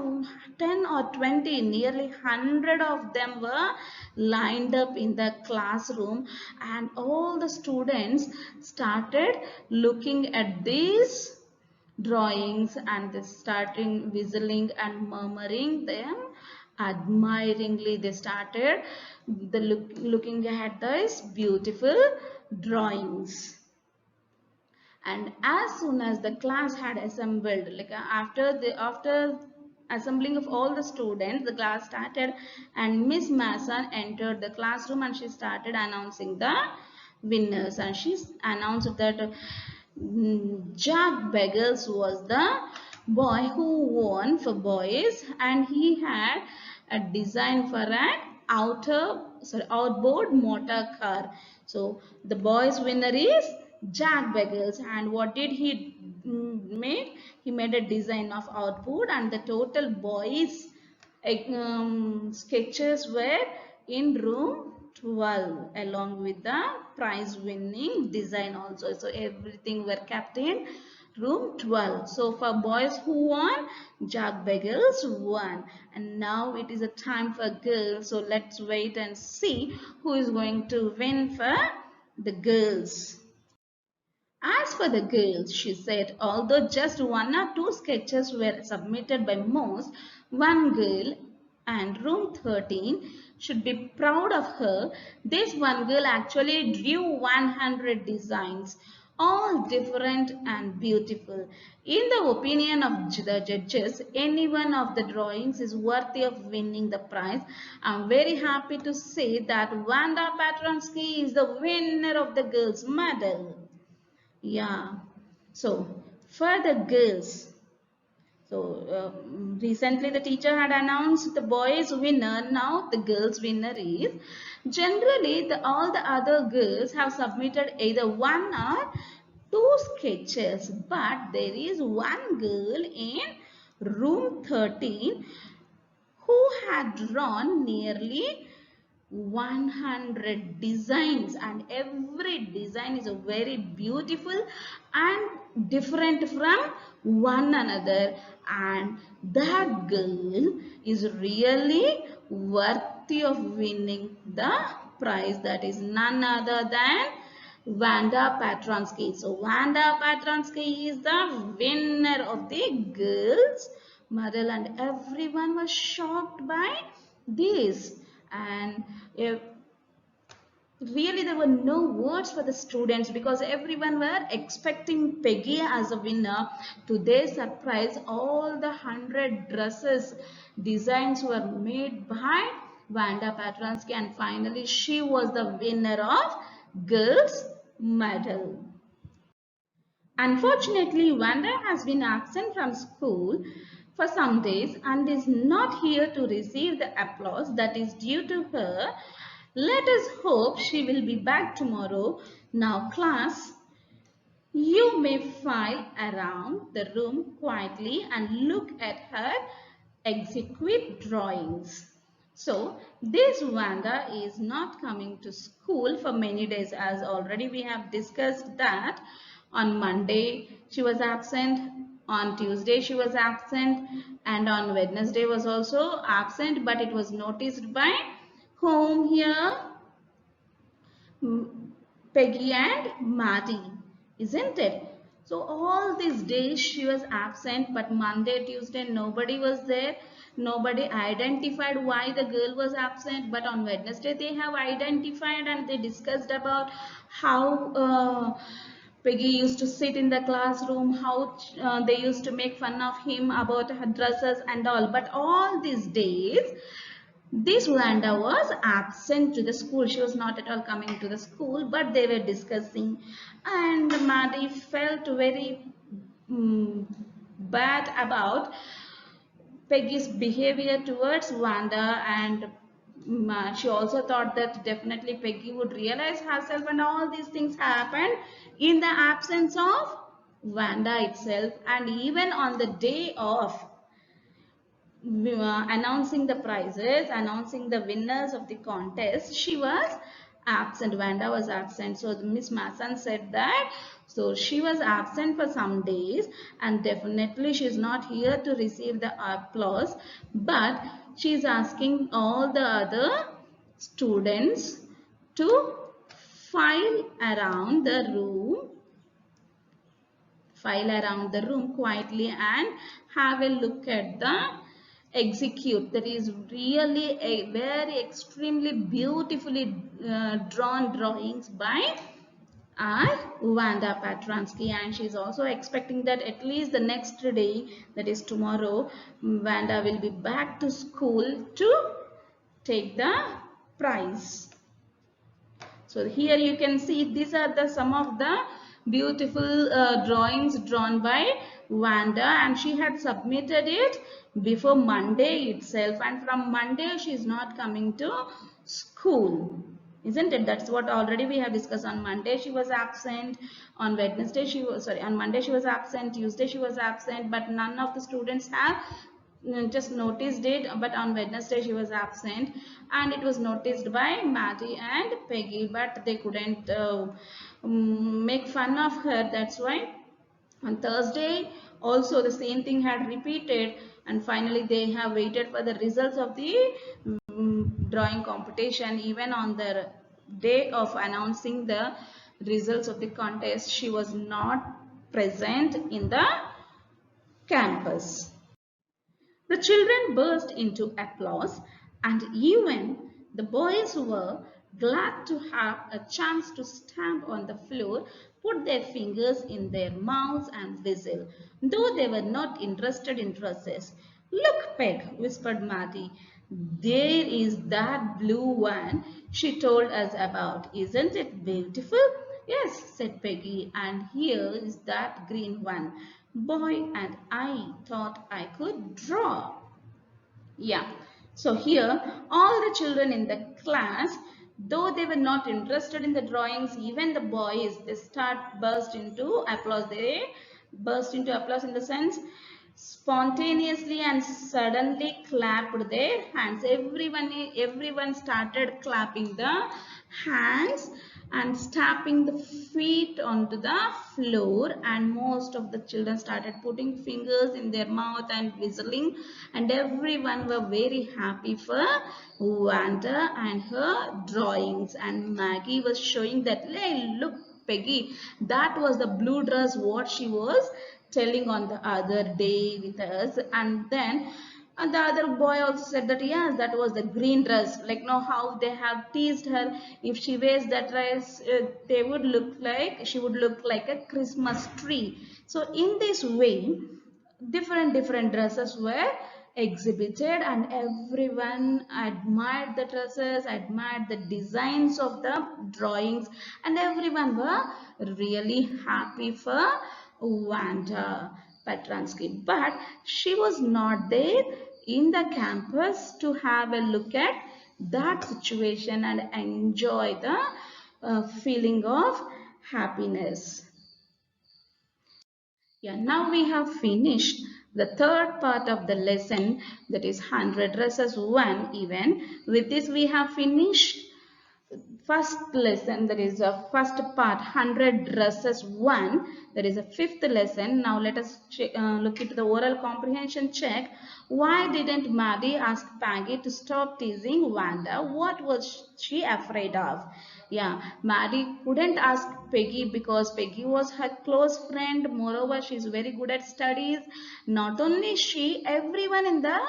10 or 20, nearly 100 of them were lined up in the classroom, and all the students started looking at these drawings, and they started whistling and murmuring them admiringly. They started looking at these beautiful drawings. And as soon as the class had assembled, like after assembling of all the students, the class started, and Miss Mason entered the classroom, and she started announcing the winners, and she announced that Jack Beggles was the boy who won for boys, and he had a design for an outboard motor car. So the boys winner is Jack Beggles, and what did he made? He made a design of outboard, and the total boys sketches were in room 12, along with the prize winning design also. So everything were kept in room 12. So for boys who won, Jack Beggles won. And now it is a time for girls. So let's wait and see who is going to win for the girls. As for the girls, she said, although just one or two sketches were submitted by most, one girl and room 13 should be proud of her. This one girl actually drew 100 designs, all different and beautiful. In the opinion of the judges, any one of the drawings is worthy of winning the prize. I'm very happy to say that Wanda Patronsky is the winner of the girls' medal. Yeah. So for the girls, recently the teacher had announced the boys winner. Now the girls winner is generally all the other girls have submitted either one or two sketches, but there is one girl in room 13 who had drawn nearly 100 designs, and every design is a very beautiful and different from one another, and that girl is really worthy of winning the prize. That is none other than Wanda Patronsky. So Wanda Patronsky is the winner of the girls medal, and everyone was shocked by this. And really there were no words for the students because everyone were expecting Peggy as a winner. To their surprise, all the 100 dresses designs were made by Wanda Patronsky, and finally she was the winner of girls medal. Unfortunately, Wanda has been absent from school for some days and is not here to receive the applause that is due to her. Let us hope she will be back tomorrow. Now, class, you may file around the room quietly and look at her exquisite drawings. So, this Wanda is not coming to school for many days, as already we have discussed that. On Monday she was absent, on Tuesday she was absent, and on Wednesday was also absent, but it was noticed by whom here? Peggy and Maddie, isn't it? So all these days she was absent, but Monday, Tuesday, nobody was there. Nobody identified why the girl was absent, but on Wednesday they have identified and they discussed about how Peggy used to sit in the classroom, how they used to make fun of him about her dresses and all. But all these days this Wanda was absent to the school. She was not at all coming to the school, but they were discussing, and Maddie felt very bad about Peggy's behavior towards Wanda, and she also thought that definitely Peggy would realize herself, and all these things happened in the absence of Wanda itself. And even on the day of announcing the prizes, announcing the winners of the contest, she was absent. Wanda was absent. So Miss Masson said that so she was absent for some days and definitely she is not here to receive the applause, but she is asking all the other students to file around the room quietly and have a look at the execute. That is really a very extremely beautifully drawn drawings by Wanda Patronsky, and she is also expecting that at least the next day, that is tomorrow, Wanda will be back to school to take the prize. So here you can see these are the some of the beautiful drawings drawn by Wanda, and she had submitted it before Monday itself, and from Monday she is not coming to school, isn't it? That's what already we have discussed. On Monday she was absent, on Wednesday she was on Monday she was absent, Tuesday she was absent, but none of the students have just noticed it, but on Wednesday she was absent and it was noticed by Maddie and Peggy, but they couldn't make fun of her. That's why on Thursday also the same thing had repeated, and finally they have waited for the results of the drawing competition. Even on the day of announcing the results of the contest, she was not present in the campus. The children burst into applause, and even the boys who were glad to have a chance to stamp on the floor put their fingers in their mouths and whistle, though they were not interested in dresses. "Look, Peg," whispered Mattie. "There is that blue one she told us about. Isn't it beautiful?" "Yes," said Peggy, "and here is that green one. Boy, and I thought I could draw." Yeah. So here, all the children in the class, though they were not interested in the drawings, even the boys, they burst into applause. They burst into applause in the sense spontaneously and suddenly clapped their hands. Everyone started clapping the hands and stamping the feet onto the floor, and most of the children started putting fingers in their mouth and whistling, and everyone were very happy for Wanda and her drawings. And Maggie was showing that, "Hey, look, Peggy, that was the blue dress what she was telling on the other day with us." And then the other boy also said that, "Yes, that was the green dress. Like, know how they have teased her. If she wears that dress, she would look like a Christmas tree." So in this way, different dresses were exhibited, and everyone admired the dresses, admired the designs of the drawings, and everyone were really happy for Wanda Petransky. But she was not there in the campus to have a look at that situation and enjoy the feeling of happiness. Yeah, now we have finished the third part of the lesson, that is 100 dresses 1 even. With this we have finished first lesson, that is a first part, 100 dresses 1, that is a fifth lesson. Now let us look into the oral comprehension check. Why didn't Maddie ask Peggy to stop teasing Wanda? What was she afraid of? Yeah, Maddie couldn't ask Peggy because Peggy was her close friend. Moreover, she is very good at studies. Not only she, everyone in the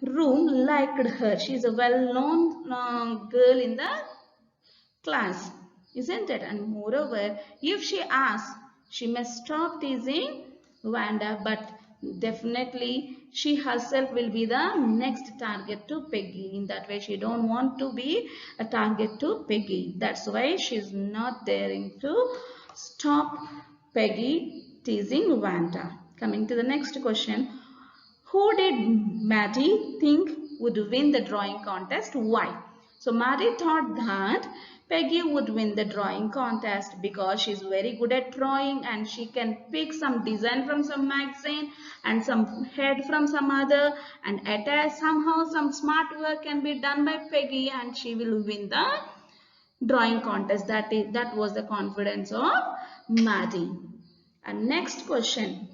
room liked her. She's a well-known girl in the class, isn't it? And moreover, if she asks, she must stop teasing Wanda, but definitely she herself will be the next target to Peggy. In that way, she don't want to be a target to Peggy. That's why she's not daring to stop Peggy teasing Wanda. Coming to the next question. Who did Maddie think would win the drawing contest? Why? So Maddie thought that Peggy would win the drawing contest because she's very good at drawing and she can pick some design from some magazine and some head from some other, and attach somehow some smart work can be done by Peggy and she will win the drawing contest. That was the confidence of Maddie. And next question.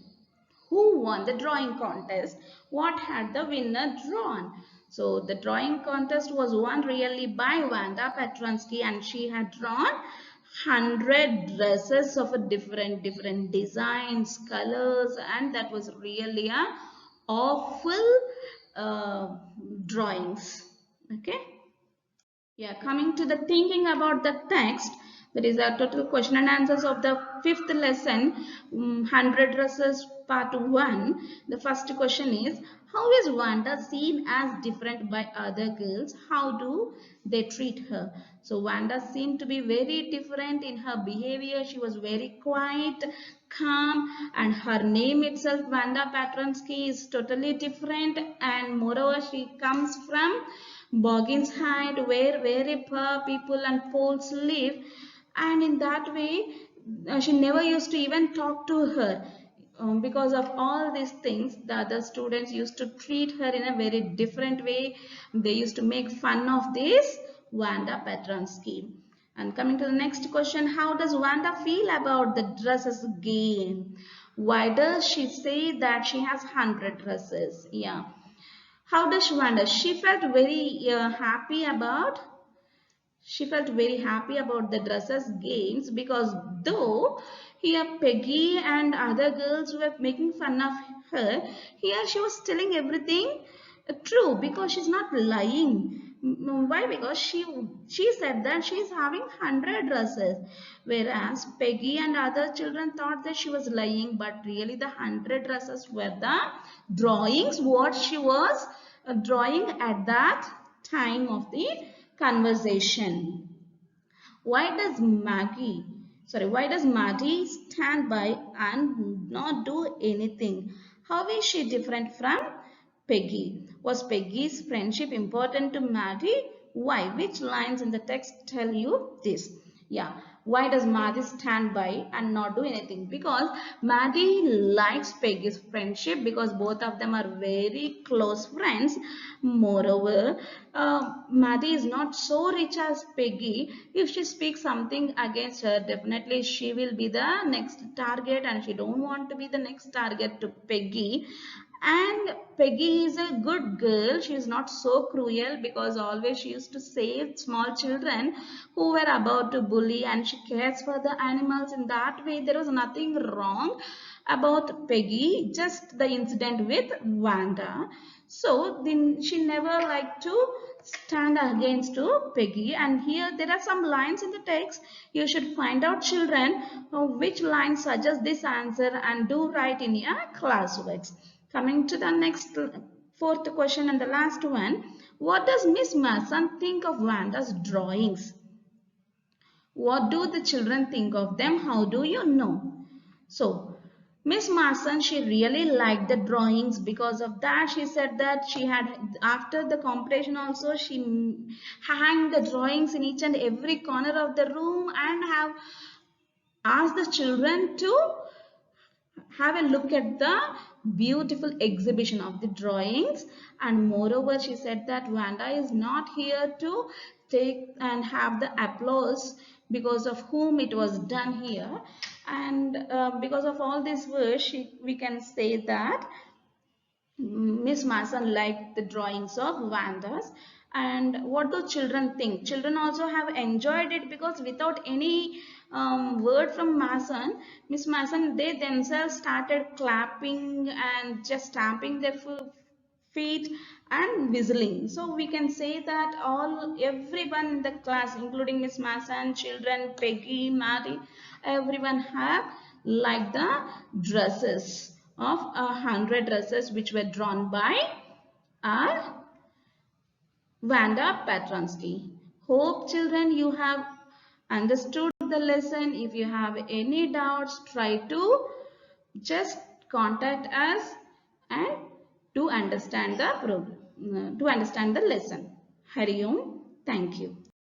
Who won the drawing contest? What had the winner drawn? So the drawing contest was won really by Wanda Petransky, and she had drawn 100 dresses of a different designs, colors, and that was really a awful drawings. Okay. Yeah, coming to the thinking about the text, that is our total question and answers of the fifth lesson, 100 dresses part 1. The first question is, how is Wanda seen as different by other girls? How do they treat her? So Wanda seemed to be very different in her behavior. She was very quiet, calm, and her name itself, Wanda Petransky, is totally different, and moreover she comes from Boggins Heights, where very poor people and Poles live, and in that way she never used to even talk to her. Because of all these things, the other students used to treat her in a very different way. They used to make fun of this Wanda Petransky. And coming to the next question, how does Wanda feel about the dresses game? Why does she say that she has 100 dresses? Yeah. How does Wanda? She felt very happy about She felt very happy about the dresses games because though here Peggy and other girls were making fun of her, here she was telling everything true because she's not lying. Why? Because she said that she's having 100 dresses, whereas Peggy and other children thought that she was lying, but really the 100 dresses were the drawings what she was drawing at that time of the conversation. Why does Maddie stand by and not do anything? How is she different from Peggy? Was Peggy's friendship important to Maddie? Why? Which lines in the text tell you this? Yeah. Why does Maddie stand by and not do anything? Because Maddie likes Peggy's friendship because both of them are very close friends. Moreover, Maddie is not so rich as Peggy. If she speaks something against her, definitely she will be the next target and she don't want to be the next target to Peggy. And Peggy is a good girl. She is not so cruel because always she used to save small children who were about to bully, and she cares for the animals in that way. There was nothing wrong about Peggy, just the incident with Wanda. So then she never liked to stand against to Peggy. And here there are some lines in the text. You should find out, children, which line suggests this answer and do write in your classworks. Coming to the next fourth question and the last one. What does Miss Mason think of Wanda's drawings? What do the children think of them? How do you know? So, Miss Marson, she really liked the drawings. Because of that, she said that she had, after the competition also, she hanged the drawings in each and every corner of the room and have asked the children to have a look at the beautiful exhibition of the drawings. And moreover, she said that Wanda is not here to take and have the applause because of whom it was done here. And because of all these words, we can say that Miss Mason liked the drawings of Vandas. And what do children think? Children also have enjoyed it because without any word from Mason, Miss Mason, they themselves started clapping and just stamping their feet and whistling. So we can say that everyone in the class, including Miss Mason, children, Peggy, Mary, everyone have liked the dresses of 100 dresses which were drawn by our Vanda Patronsky. Hope, children, you have understood the lesson. If you have any doubts, try to just contact us and to understand the lesson. Hari Om. Thank you.